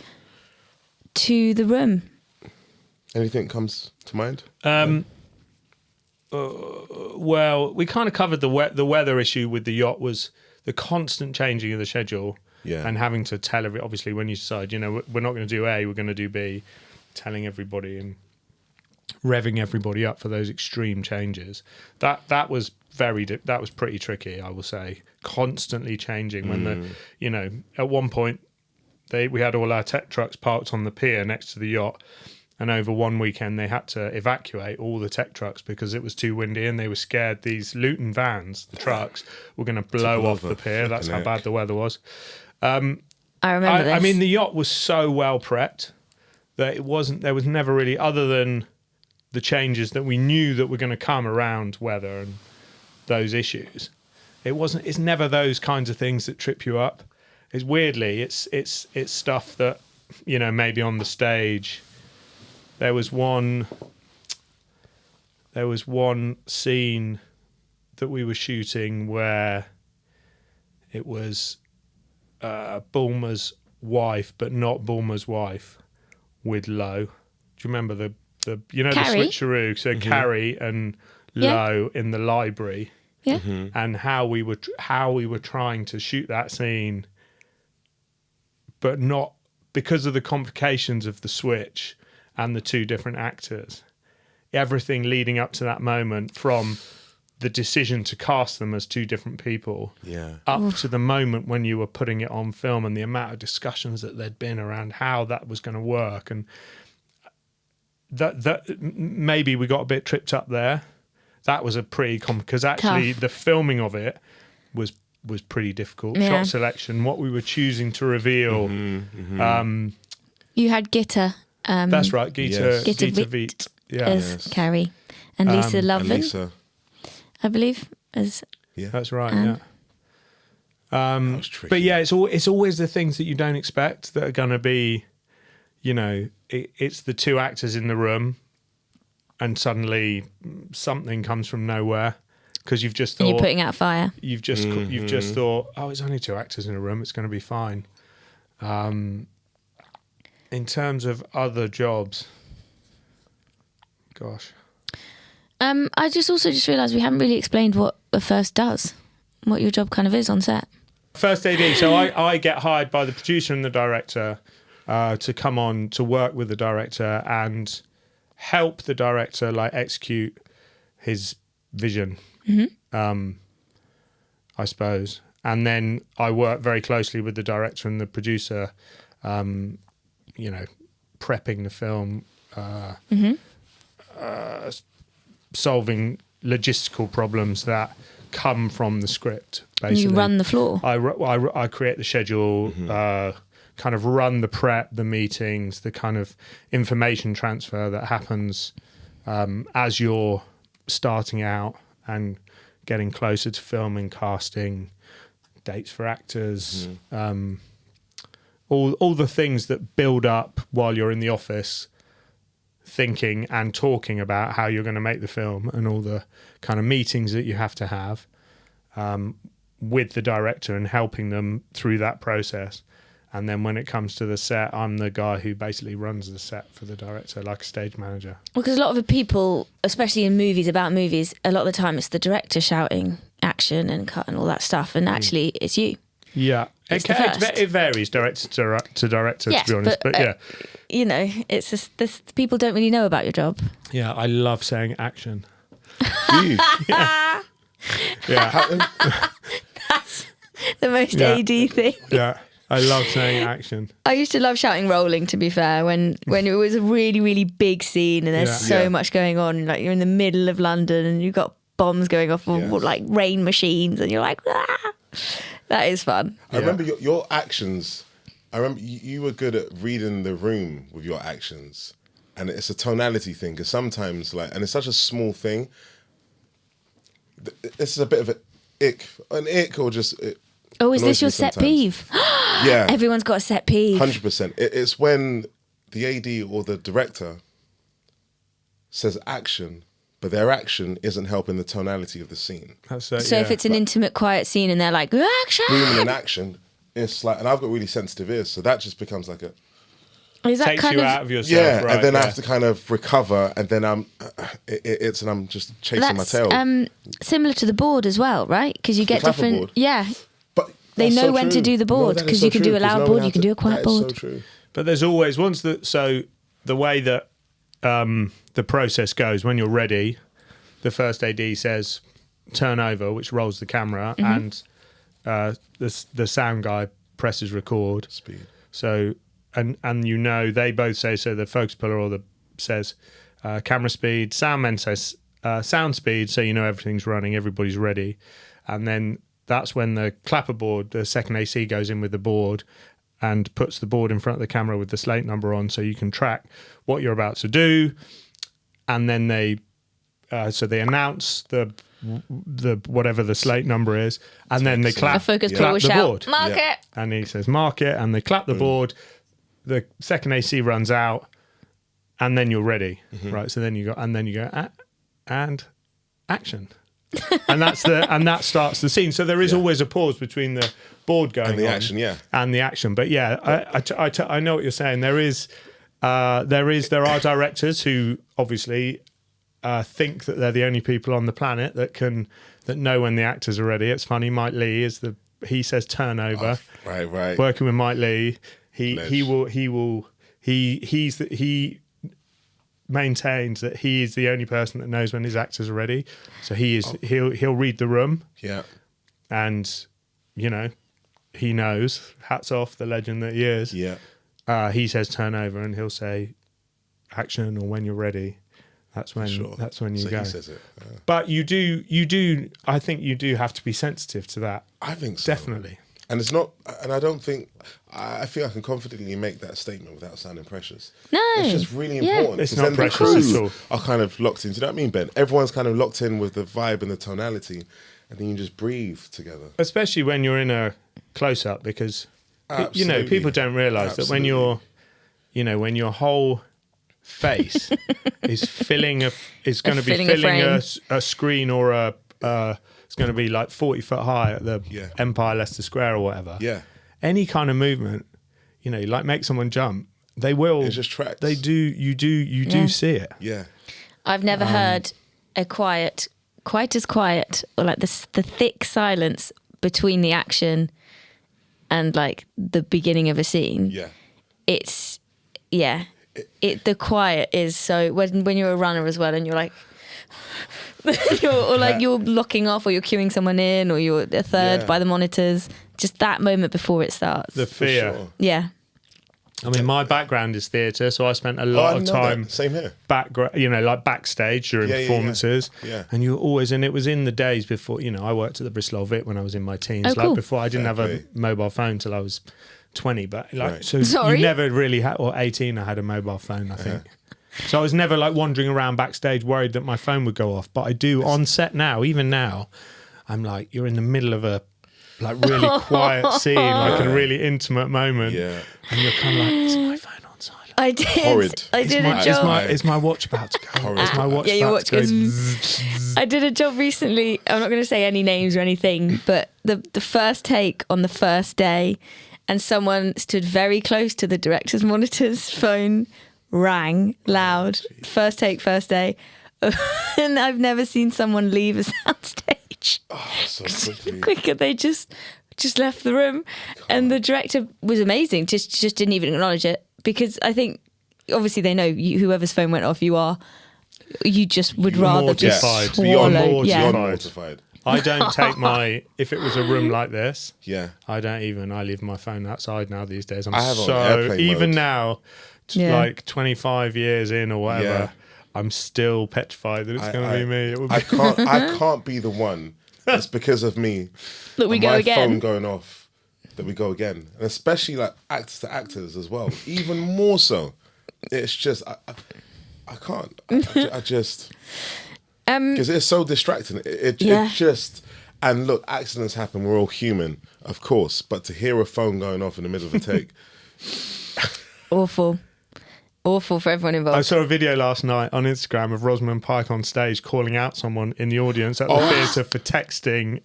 to the room? Anything comes to mind? Well, we kind of covered the weather issue with the yacht was the constant changing of the schedule. Yeah. And having to tell obviously when you decide, we're not going to do A, we're going to do B, telling everybody and revving everybody up for those extreme changes. That was pretty tricky, I will say. Constantly changing when at one point we had all our tech trucks parked on the pier next to the yacht. And over one weekend, they had to evacuate all the tech trucks because it was too windy and they were scared these Luton vans, the trucks, were going to blow off the pier. That's how bad the weather was. I remember this. I mean, the yacht was so well prepped that there was never really, other than the changes that we knew that were going to come around weather and those issues. It's never those kinds of things that trip you up. It's stuff that, maybe on the stage. There was one scene that we were shooting where it was Bulmer's wife, but not Bulmer's wife, with Lowe. Do you remember the Carrie? the switcheroo? So Carrie and Lowe in the library, Yeah. and how we were trying to shoot that scene but not because of the complications of the switch and the two different actors. Everything leading up to that moment, from the decision to cast them as two different people, up to the moment when you were putting it on film, and the amount of discussions that there'd been around how that was going to work, and that maybe we got a bit tripped up there. That was a pretty because actually Tough. the filming of it was pretty difficult. Yeah. Shot selection, what we were choosing to reveal. You had Gitta. That's right, Gita Witt Veet. as Carrie, and Lisa And Lovin, Lisa. I believe, as That's right. Anne. Yeah. That was tricky. But yeah, it's always the things that you don't expect that are going to be, it's the two actors in the room, and suddenly something comes from nowhere because you've just and thought you're putting out fire. you've just thought, oh, it's only two actors in a room, it's going to be fine. In terms of other jobs, gosh. I just realised we haven't really explained what a first does, what your job kind of is on set. First AD. So I get hired by the producer and the director to come on to work with the director and help the director execute his vision, I suppose. And then I work very closely with the director and the producer, prepping the film, solving logistical problems that come from the script. Basically, You run the floor. I create the schedule, kind of run the prep, the meetings, the kind of information transfer that happens as you're starting out and getting closer to filming, casting, dates for actors, all the things that build up while you're in the office thinking and talking about how you're going to make the film, and all the kind of meetings that you have to have with the director and helping them through that process. And then when it comes to the set, I'm the guy who basically runs the set for the director, like a stage manager. Well, because a lot of the people, especially in movies about movies, a lot of the time it's the director shouting action and cut and all that stuff, and actually it's you. Yeah, it varies director to director, Yes, to be honest. But yeah, it's just this, people don't really know about your job. yeah, I love saying action. You. Yeah, That's the most Yeah. AD thing. yeah, I love saying action. I used to love shouting rolling, to be fair, when it was a really, really big scene and there's Yeah. so Yeah. much going on. Like you're in the middle of London and you've got bombs going off, or Yes. like rain machines, and you're like, ah! That is fun. I remember your actions. I remember you were good at reading the room with your actions, and it's a tonality thing. Because sometimes, and it's such a small thing. This is a bit of an ick, or just. Oh, is this annoys your me set sometimes. peeve? Yeah, Everyone's got a set peeve. 100%. It's when the AD or the director says action, but their action isn't helping the tonality of the scene. That's So if it's an intimate, quiet scene and they're like, action! Booming in action, it's like, and I've got really sensitive ears, so that just becomes like a. Is that takes kind you of out of yourself, Yeah, right? and then I yeah. have to kind of recover, and then I'm just chasing my that's tail. similar to the board as well, right? Because you get clapper different. board. Yeah, But they that's know so when to true. do the board, that is 'cause so you can do true, a loud 'cause board, knowing you can how do a quiet that is board. So true. But there's always the way that the process goes when you're ready. The first AD says turn over, which rolls the camera, and the sound guy presses record. Speed. So and they both say, so the focus puller says camera speed, soundman says sound speed, so everything's running, everybody's ready, and then that's when the clapper board, the second AC, goes in with the board and puts the board in front of the camera with the slate number on, so you can track what you're about to do, and then they announce the whatever the slate number is, and then they clap. a focus clap puller will the shout, board. mark Yeah. it. And he says, mark it, and they clap the board. The second AC runs out, and then you're ready, right? So then you go, and action, and that starts the scene. So there is always a pause between the board going And the on action, yeah. and the action. But yeah, I know what you're saying. There are directors who obviously think that they're the only people on the planet that know when the actors are ready. It's funny. Mike Lee he says turnover. Right. Working with Mike Lee, He maintains that he is the only person that knows when his actors are ready. So he'll read the room. Yeah. And, you know, he knows. Hats off, the legend that he is. Yeah. He says turn over, and he'll say action, or when you're ready. That's when you go. He says it. But you do. I think you do have to be sensitive to that. I think so. Definitely. And it's not. And I don't think. I feel I can confidently make that statement without sounding precious. No, it's just really important. It's 'Cause not then precious the at all. crew are kind of locked in. Do you know what I mean, Ben? Everyone's kind of locked in with the vibe and the tonality, and then you just breathe together. Especially when you're in a close up, because Absolutely. you know people don't realise that when you're, you know, when your whole face is filling is going to be filling a screen, or it's going to be like 40 foot high at the Empire Leicester Square or whatever. Yeah. Any kind of movement, you know, like make someone jump, they will. It just tracks. They do. You do see it. Yeah. I've never heard a quite as quiet, or like the thick silence between the action and like the beginning of a scene. Yeah. It's the quiet is so when you're a runner as well, and you're like you're locking off, or you're queuing someone in, or you're a third by the monitors. Just that moment before it starts. The fear. Sure. Yeah. I mean, my background is theatre, so I spent a lot of time. Same here. Like backstage during performances. Yeah. And you were always, and it was in the days before, you know, I worked at the Bristol Vic when I was in my teens. Oh, cool. Before I didn't have a mobile phone till I was 20, but so you never really had, or 18, I had a mobile phone, I think. So I was never like wandering around backstage worried that my phone would go off. But I do on set now, even now, I'm like, you're in the middle of a like really quiet scene, like a really intimate moment. Yeah. And you're kind of like, is my phone on silent? I did. Horrid. I did a job. Is my watch about to go? Horrid. Is my watch your about watch to go? goes. I did a job recently. I'm not going to say any names or anything, but the first take on the first day, and someone stood very close to the director's monitor's phone, rang loud. First take, first day. And I've never seen someone leave a soundstage So quicker. They just left the room. And the director was amazing, just didn't even acknowledge it, because I think obviously they know whoever's phone went off, you just would rather just swallow. Beyond mortified. I don't take if it was a room like this, I leave my phone outside now these days. I have on airplane even mode. now, like 25 years in or whatever, I'm still petrified that it's going to be me. It would be I can't be the one. It's because of me that we go my again. phone going off that we go again, and especially like actors to actors as well. Even more so, it's just I can't. I just because it's so distracting. It just, and look, accidents happen. We're all human, of course, but to hear a phone going off in the middle of a take, awful for everyone involved. I saw a video last night on Instagram of Rosamund Pike on stage calling out someone in the audience at the theatre for texting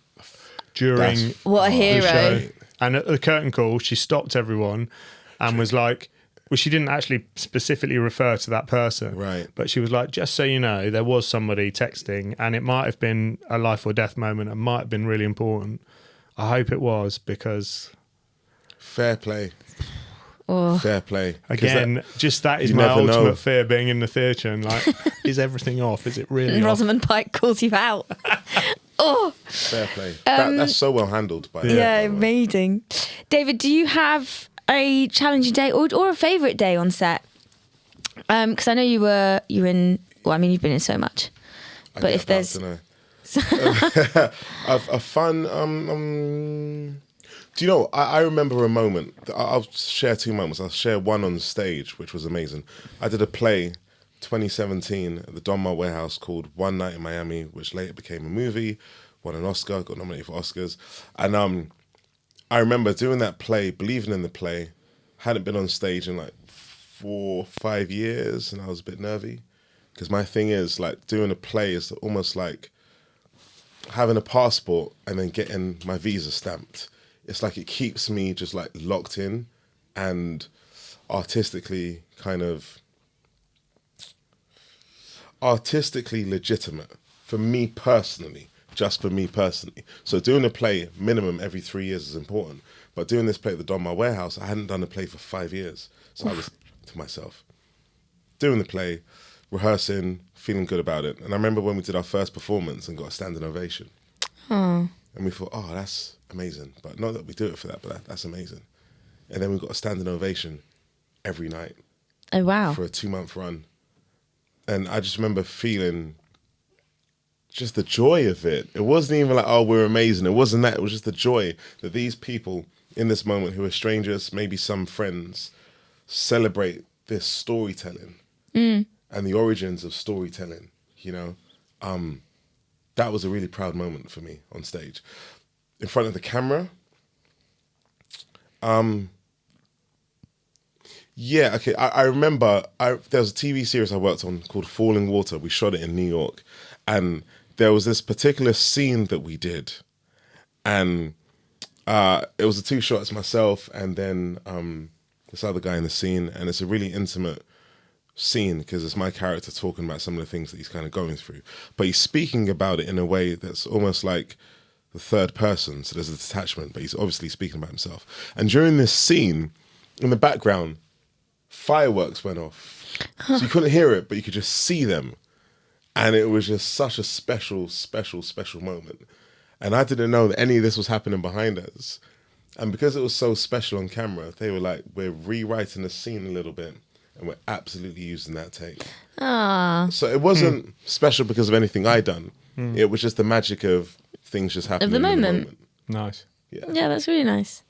during what a the hero. show. And at the curtain call, she stopped everyone and was like, well, she didn't actually specifically refer to that person. Right. But she was like, just so you know, there was somebody texting, and it might have been a life or death moment. It might have been really important. I hope it was, because... Fair play. Oh. Fair play. Again, that is you my never ultimate know. fear, being in the theatre and like, is everything off? Is it really off? Rosamund Pike calls you out. Fair play. That's so well handled by amazing. David, do you have a challenging day or a favourite day on set? Because I know you're in. Well, I mean, you've been in so much, but if there's a fun. Do you know? I remember a moment. I'll share two moments. I'll share one on stage, which was amazing. I did a play, 2017, at the Donmar Warehouse called One Night in Miami, which later became a movie. Won an Oscar. Got nominated for Oscars, and I remember doing that play, believing in the play. Hadn't been on stage in like 4 or 5 years, and I was a bit nervy, because my thing is like doing a play is almost like having a passport and then getting my visa stamped. It's like it keeps me just like locked in and artistically legitimate for me personally. just for me personally. So doing a play minimum every 3 years is important. But doing this play at the Donmar Warehouse, I hadn't done a play for 5 years. So I was to myself, doing the play, rehearsing, feeling good about it. And I remember when we did our first performance and got a standing ovation. And we thought, oh, that's amazing. But not that we do it for that, but that's amazing. And then we got a standing ovation every night. Oh, wow. For a 2-month run. And I just remember feeling just the joy of it. It wasn't even like, oh, we're amazing. It wasn't that. It was just the joy that these people in this moment who are strangers, maybe some friends, celebrate this storytelling and the origins of storytelling, you know. That was a really proud moment for me on stage. In front of the camera, yeah, okay. I remember there was a TV series I worked on called Falling Water. We shot it in New York. And there was this particular scene that we did. And it was the 2 shots, myself and then this other guy in the scene. And it's a really intimate scene because it's my character talking about some of the things that he's kind of going through. But he's speaking about it in a way that's almost like the third person. So there's a detachment, but he's obviously speaking about himself. And during this scene, in the background, fireworks went off. So you couldn't hear it, but you could just see them. And it was just such a special, special, special moment. And I didn't know that any of this was happening behind us. And because it was so special on camera, they were like, we're rewriting the scene a little bit. And we're absolutely using that take. So it wasn't special because of anything I'd done. It was just the magic of things just happening Of the in moment. Nice. Yeah, that's really nice.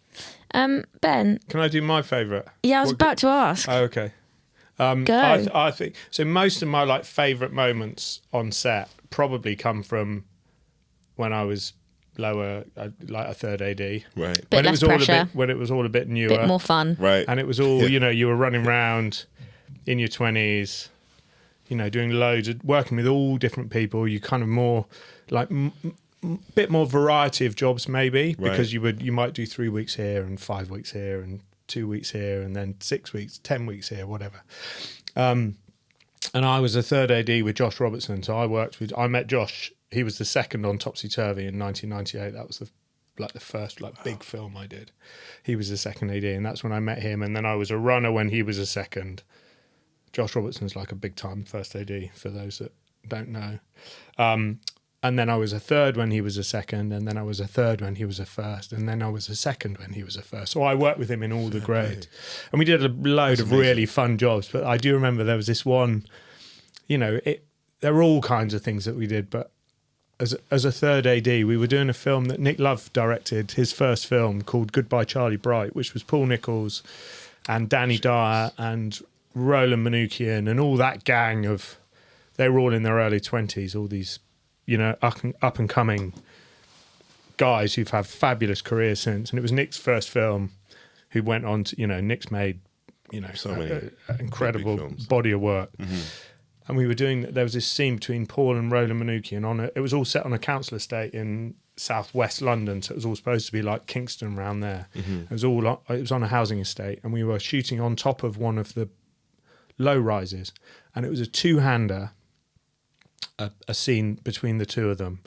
Ben? Can I do my favourite? Yeah, I was about to ask. Oh, okay. Go. I think so. Most of my like favourite moments on set probably come from when I was lower, like a third AD. Right. Bit less pressure. When it was all a bit newer, Bit more fun. Right. and it was all you were running around in your 20s, doing loads of working with all different people. You kind of more like bit more variety of jobs maybe because you might do 3 weeks here and 5 weeks here and 2 weeks here and then 6 weeks, 10 weeks here, whatever. And I was a third AD with Josh Robertson, so I met Josh. He was the second on Topsy Turvy in 1998. That was the first big film I did. He was the second AD, and that's when I met him. And then I was a runner when he was a second. Josh Robertson's like a big time first AD for those that don't know. And then I was a third when he was a second, and then I was a third when he was a first, and then I was a second when he was a first. So I worked with him in all the grades. And we did a load of really fun jobs. But I do remember there was this one, there were all kinds of things that we did. But as a third AD, we were doing a film that Nick Love directed, his first film called Goodbye Charlie Bright, which was Paul Nichols and Danny Dyer and Roland Manookian and all that gang of, they were all in their early 20s, all these up and coming guys who've had fabulous careers since. And it was Nick's first film, who went on to, Nick's made, so many an incredible films. body of work. And we were there was this scene between Paul and Roland Manookian it was all set on a council estate in southwest London. So it was all supposed to be like Kingston around there. It was on a housing estate, and we were shooting on top of one of the low rises, and it was a two-hander, a scene between the two of them,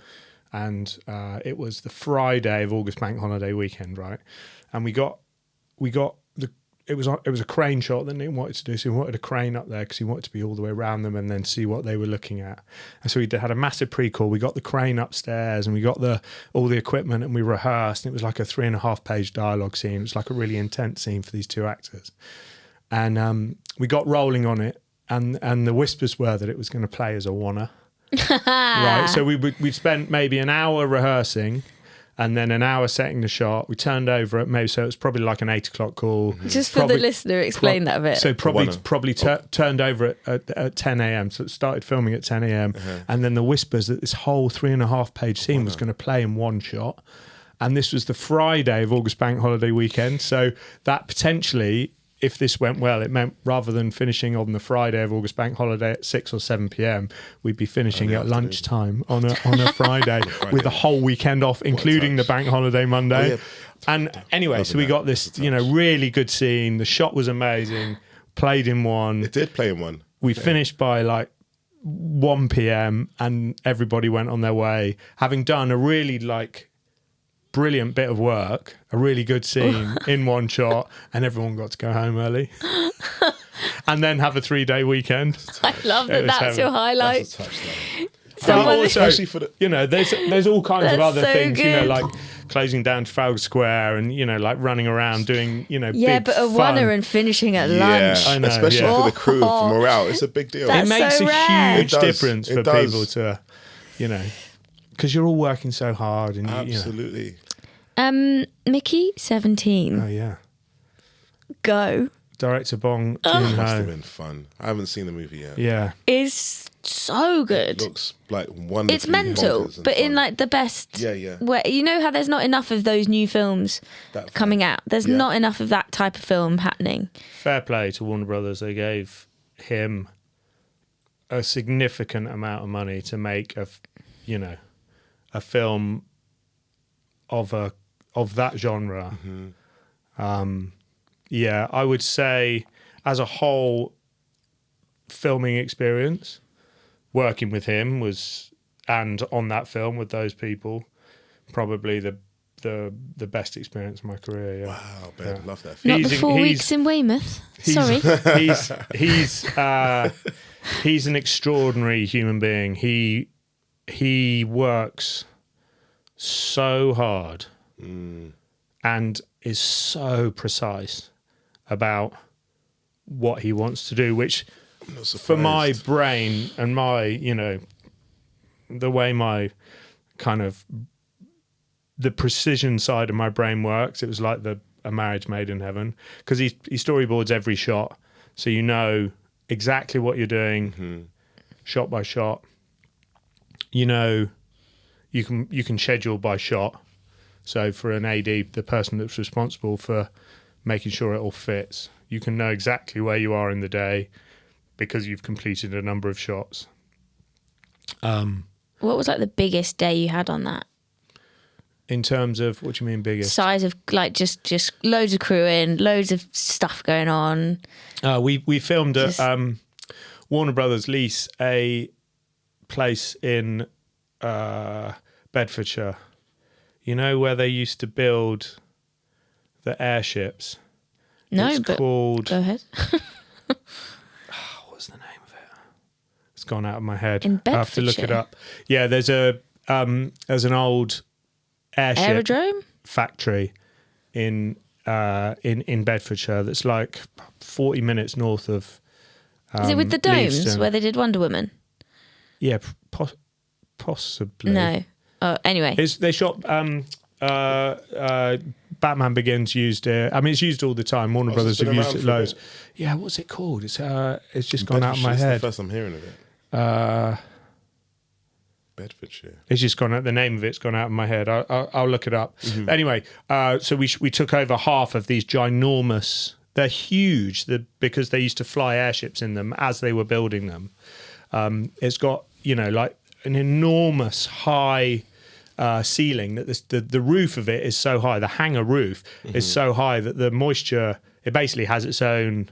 and it was the Friday of August bank holiday weekend, right? And we got it was a crane shot that Nick wanted to do, so he wanted a crane up there because he wanted to be all the way around them and then see what they were looking at. And so we had a massive pre-call. We got the crane upstairs and we got all the equipment, and we rehearsed, and it was like a 3.5 page dialogue scene. It was like a really intense scene for these two actors. And we got rolling on it, and the whispers were that it was going to play as a wanna. Right, so we'd spent maybe an hour rehearsing and then an hour setting the shot. We turned over at maybe, so it was probably like an 8 o'clock call. Just for the listener, explain that a bit. So probably turned over at 10 a.m. So it started filming at 10 a.m. And then the whispers that this whole 3.5 page scene was going to play in one shot. And this was the Friday of August bank holiday weekend. So that potentially, if this went well, it meant rather than finishing on the Friday of August bank holiday at 6 or 7 p.m, we'd be finishing at lunchtime on a Friday with the whole weekend off, including the bank holiday Monday. Oh, yeah. And anyway, so we got this, really good scene. The shot was amazing. Played in one. It did play in one. We finished by like 1 p.m. and everybody went on their way, having done a really like brilliant bit of work, a really good scene in one shot, and everyone got to go home early. And then have a 3-day weekend. I love that. That's your highlight. That's a touchdown. Someone- Also, Especially for the there's all kinds of That's other so things, good. like closing down Trafalgar Square and like running around doing Yeah, big but a fun. runner and finishing at yeah, lunch. I know, especially yeah. for the crew, for morale, it's a big deal. That's It makes so a rare. huge It does. difference It for does. people to, because you're all working so hard and Absolutely. Mickey, 17. Oh yeah, Go Director Bong It must have Joon-ho. been fun. I haven't seen the movie yet. Yeah, is so good. Looks like wonderful. It's mental, but in like the best Yeah. way. You know how there's not enough of those new films That coming fun. out. There's Yeah. not enough of that type of film happening. fair play to Warner Brothers. They gave him a significant amount of money to make a film of that genre. Yeah, I would say as a whole filming experience, working with him and on that film with those people, probably the best experience of my career. Yeah. Wow, babe, love that. Not He's the in- 4 he's- weeks in Weymouth. Sorry. He's an extraordinary human being. He works so hard and is so precise about what he wants to do, which I'm not for my surprised. brain and my, the way my kind of the precision side of my brain works, it was like a marriage made in heaven, because he storyboards every shot, so you know exactly what you're doing, shot by shot. You can schedule by shot. So for an AD, the person that's responsible for making sure it all fits, you can know exactly where you are in the day because you've completed a number of shots. What was like the biggest day you had on that? In terms of, what do you mean biggest? Size of like just loads of crew in, loads of stuff going on. We filmed Just- at Warner Brothers lease a place in Bedfordshire. You know where they used to build the airships? No, It's but called... go ahead. What's the name of it? It's gone out of my head. In I have to look it Bedfordshire? up. Yeah, there's an old airship Aerodrome? factory in Bedfordshire that's like 40 minutes north of. Is it with the domes Leavesden. where they did Wonder Woman? Yeah, possibly. No. Oh, anyway. They shot. Batman Begins used it. I mean, it's used all the time. Warner Oh, so Brothers it's been have used around it for a loads. bit. Yeah, what's it called? It's just gone out of my Bedfordshire, head. It's the first I'm hearing of it. Bedfordshire. It's just gone out. The name of it's gone out of my head. I'll look it up. Mm-hmm. Anyway, so we took over half of these ginormous. They're huge. Because they used to fly airships in them as they were building them. It's got like an enormous high ceiling that the roof of it is so high. The hangar roof is so high that the moisture. It basically has its own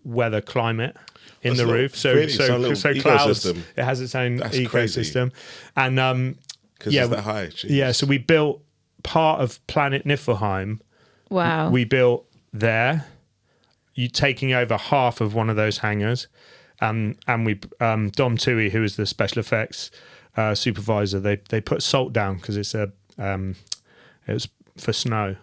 weather climate in That's the not roof. So really, it's a little clouds. ecosystem. It has its own That's crazy. ecosystem, and Because yeah, it's that high. Jeez. yeah. So we built part of Planet Niflheim. Wow. We built there. You taking over half of one of those hangars, and we Dom Tui, who is the special effects supervisor, they put salt down because it was for snow,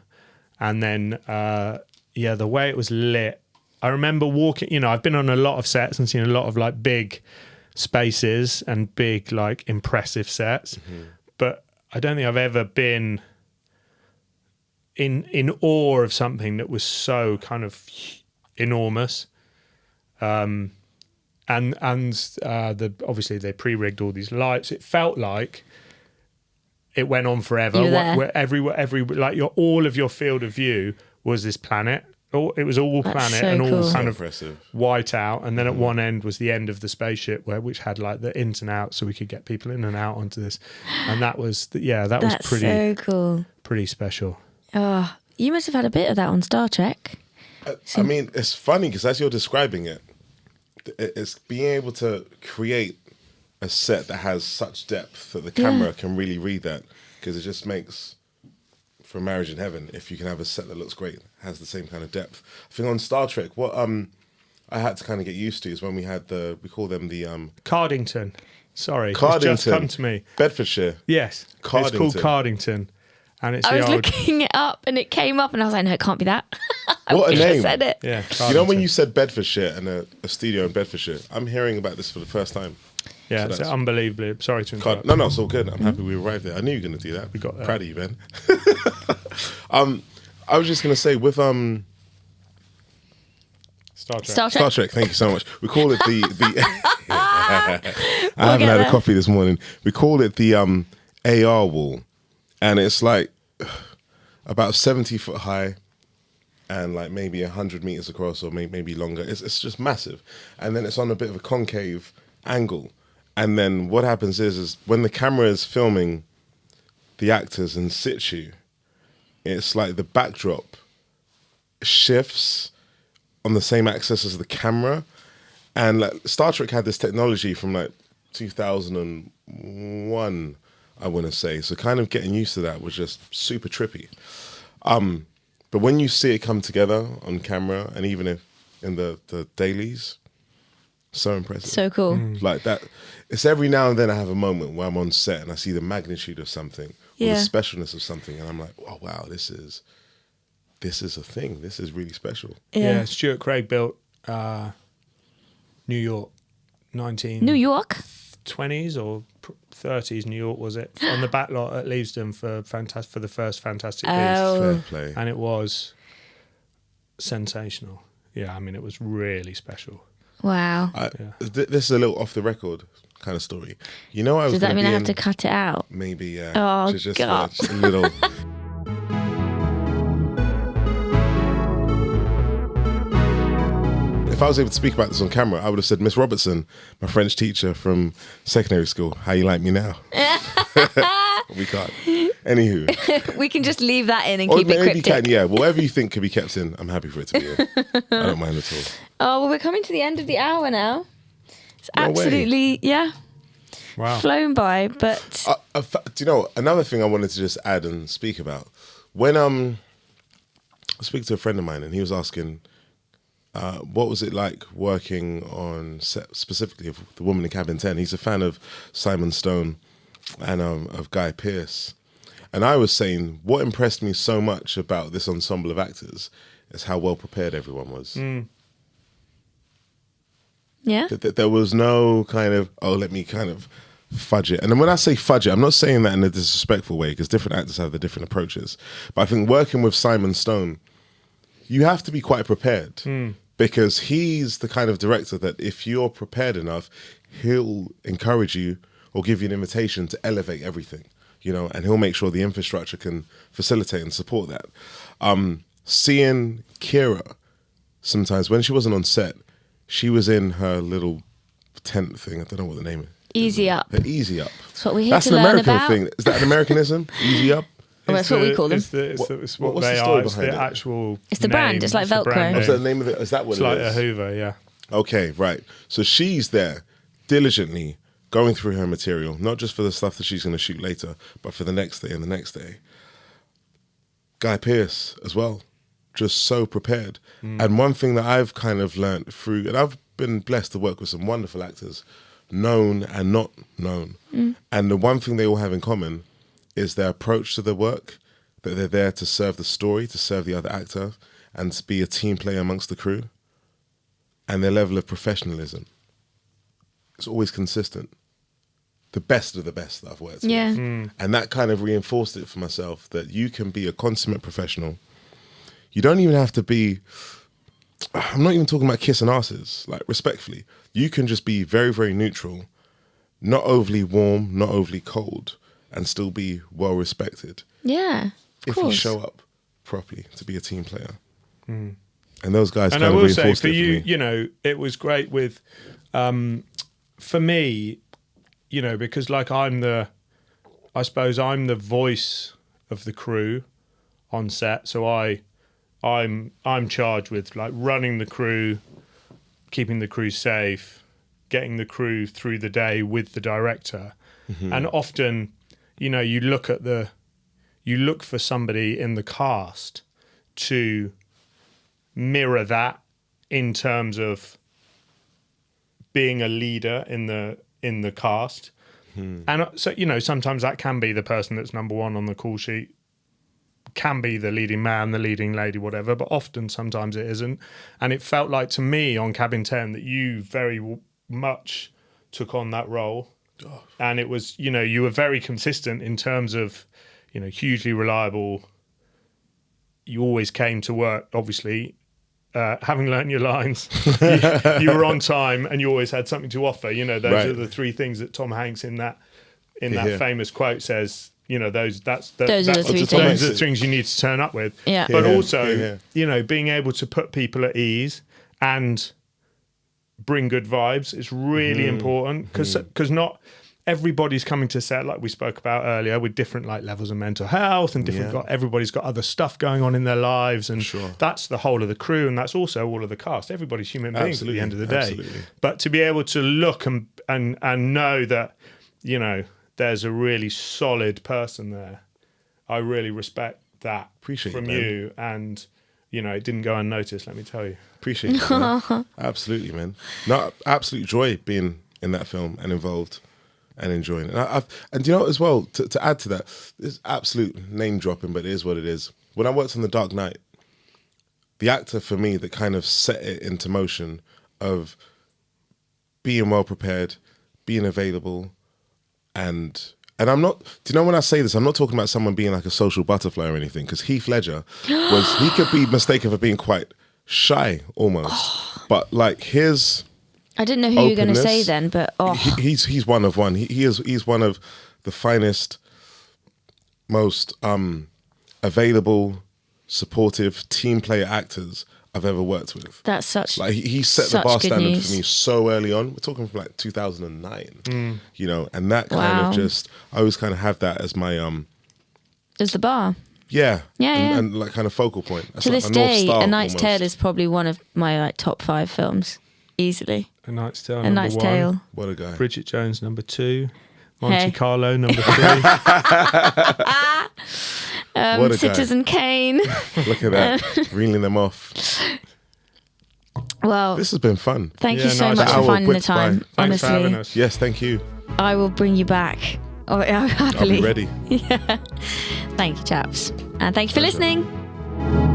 and then the way it was lit. I remember walking. I've been on a lot of sets and seen a lot of like big spaces and big like impressive sets, but I don't think I've ever been in awe of something that was so kind of enormous. And obviously they pre-rigged all these lights. It felt like it went on forever. You were there. Where every like all of your field of view was this planet. It was all That's planet so and all cool. kind So of impressive. white out, and then at one end was the end of the spaceship which had like the ins and outs, so we could get people in and out onto this. And that was that was That's so cool. pretty special. Oh, you must have had a bit of that on Star Trek. I mean, it's funny because as you're describing it, it's being able to create a set that has such depth that the camera can really read that, because it just makes for marriage in heaven if you can have a set that looks great, has the same kind of depth. I think on Star Trek, what I had to kind of get used to is when we had we call them the Cardington. Sorry, Cardington. it's just come to me. Bedfordshire. Yes, Cardington. it's called Cardington, and it's I the was old. looking it up and it came up and I was like, no, it can't be that. What a I name! said it. Yeah, You know when Cardington. you said Bedfordshire and a studio in Bedfordshire, I'm hearing about this for the first time. Yeah, So it's that's- unbelievably. Sorry to interrupt. No, it's all good. I'm happy we arrived there. I knew you were going to do that. We got there. Proud of you, Ben. I was just going to say with Star Trek. Star Trek. Star Trek. Thank you so much. We call it the. I haven't get had a there. coffee this morning. We call it the AR wall, and it's like about 70 foot high, and like maybe 100 meters across, or maybe longer. It's just massive, and then it's on a bit of a concave angle, and then what happens is when the camera is filming the actors in situ, it's like the backdrop shifts on the same axis as the camera. And like Star Trek had this technology from like 2001, I want to say. So kind of getting used to that was just super trippy. But when you see it come together on camera, and even if in the dailies, so impressive. So cool. Like that, it's every now and then I have a moment where I'm on set and I see the magnitude of something, or Yeah. the specialness of something, and I'm like, oh wow, this is a thing. This is really special. Yeah, Stuart Craig built New York, 1920s New York. or 30s. New York was it on the back lot at Leavesden for the first Fantastic Beasts, Oh. Fair play. and it was sensational. Yeah, I mean it was really special. Wow. This is a little off the record kind of story. You know, I was. Does that gonna mean be I have in- to cut it out? Maybe, yeah. Oh, just God. just a little. If I was able to speak about this on camera, I would have said, Miss Robertson, my French teacher from secondary school, how you like me now? We can't. Anywho. We can just leave that in and Or keep it maybe you cryptic. can, yeah. Whatever you think could be kept in, I'm happy for it to be in. I don't mind at all. Oh, well, we're coming to the end of the hour now. It's No way. absolutely, Wow. flown by, but Do you know, another thing I wanted to just add and speak about? When I speak to a friend of mine and he was asking, what was it like working on set, specifically of The Woman in Cabin 10? He's a fan of Simon Stone and of Guy Pearce. And I was saying, what impressed me so much about this ensemble of actors is how well prepared everyone was. yeah. That there was no kind of, let me kind of fudge it. And then when I say fudge it, I'm not saying that in a disrespectful way, because different actors have the different approaches. But I think working with Simon Stone, you have to be quite prepared, because he's the kind of director that if you're prepared enough, he'll encourage you or give you an invitation to elevate everything, and he'll make sure the infrastructure can facilitate and support that. Seeing Kira, sometimes when she wasn't on set, she was in her little tent thing. I don't know what the name is. Easy up. Her Easy Up. That's what we're here That's to an learn American about. thing. Is that an Americanism? Easy Up? Well, that's what we call them. It's What's what the they story are. It's behind the it? actual. It's the brand. name. It's like the Velcro. brand Oh, is that name. the name of it? Is that what It's it like is? a Hoover, yeah. Okay, right. So she's there diligently going through her material, not just for the stuff that she's going to shoot later, but for the next day and the next day. Guy Pearce as well, just so prepared. And one thing that I've kind of learned through, and I've been blessed to work with some wonderful actors, known and not known. And the one thing they all have in common is their approach to the work, that they're there to serve the story, to serve the other actor, and to be a team player amongst the crew. And their level of professionalism. It's always consistent. The best of the best that I've worked with. Yeah. And that kind of reinforced it for myself, that you can be a consummate professional. You don't even have to be, I'm not even talking about kissing asses, like respectfully. You can just be very, very neutral, not overly warm, not overly cold, and still be well respected Yeah. Of if you course. show up properly to be a team player. And those guys And kind I of will say, reinforced for it you, for me. it was great with, for me, because like I suppose I'm the voice of the crew on set. So I'm charged with like running the crew, keeping the crew safe, getting the crew through the day with the director. And often, you know, you look for somebody in the cast to mirror that in terms of being a leader in the cast. And so, you know, sometimes that can be the person that's number one on the call sheet, can be the leading man, the leading lady, whatever, but often sometimes it isn't. And it felt like to me on Cabin 10 that you very much took on that role. And it was, you know, you were very consistent in terms of, you know, hugely reliable. You always came to work, obviously, having learned your lines. You were on time and you always had something to offer. You know, those are the three things that Tom Hanks in that famous quote says, you know, those are the things you need to turn up with. Yeah. But also, you know, being able to put people at ease and bring good vibes is really important, because not everybody's coming to set, like we spoke about earlier, with different like levels of mental health and different everybody's got other stuff going on in their lives, and that's the whole of the crew, and that's also all of the cast. Everybody's human beings at the end of the day. But to be able to look and know that, you know, there's a really solid person there, I really respect that. Appreciate from it, you, and you know, it didn't go unnoticed, let me tell you. Appreciate it, man. Absolutely, man. No, absolute joy being in that film and involved and enjoying it. And you know, as well, to add to that, it's absolute name dropping, but it is what it is. When I worked on The Dark Knight, the actor for me that kind of set it into motion of being well prepared, being available, and I'm not, do you know, when I say this, I'm not talking about someone being like a social butterfly or anything, because Heath Ledger he could be mistaken for being quite shy almost. But like his I didn't know who you were going to say then, but he's one of one. He's one of the finest, most available, supportive team player actors I've ever worked with. That's such like he set the bar standard for me so early on. We're talking from like 2009, you know, and that kind of just, I always kind of have that as my as the bar. Yeah. And like kind of focal point. That's to like this my North day, Star A Knight's almost. Tale is probably one of my like top 5 films, easily. A Knight's Tale, A Knight's Tale. What a guy. Bridget Jones, number 2. Monte Hey. Carlo, number 3. What a Citizen Kane. Look at that, reeling them off. Well, This has been fun. thank you Yeah, so nice. much The for hour finding the whipped by. time. Thanks for Honestly, having us. Yes, thank you. I will bring you back. Oh, I'll happily. be ready. Thank you, chaps. And thank you for Pleasure. listening.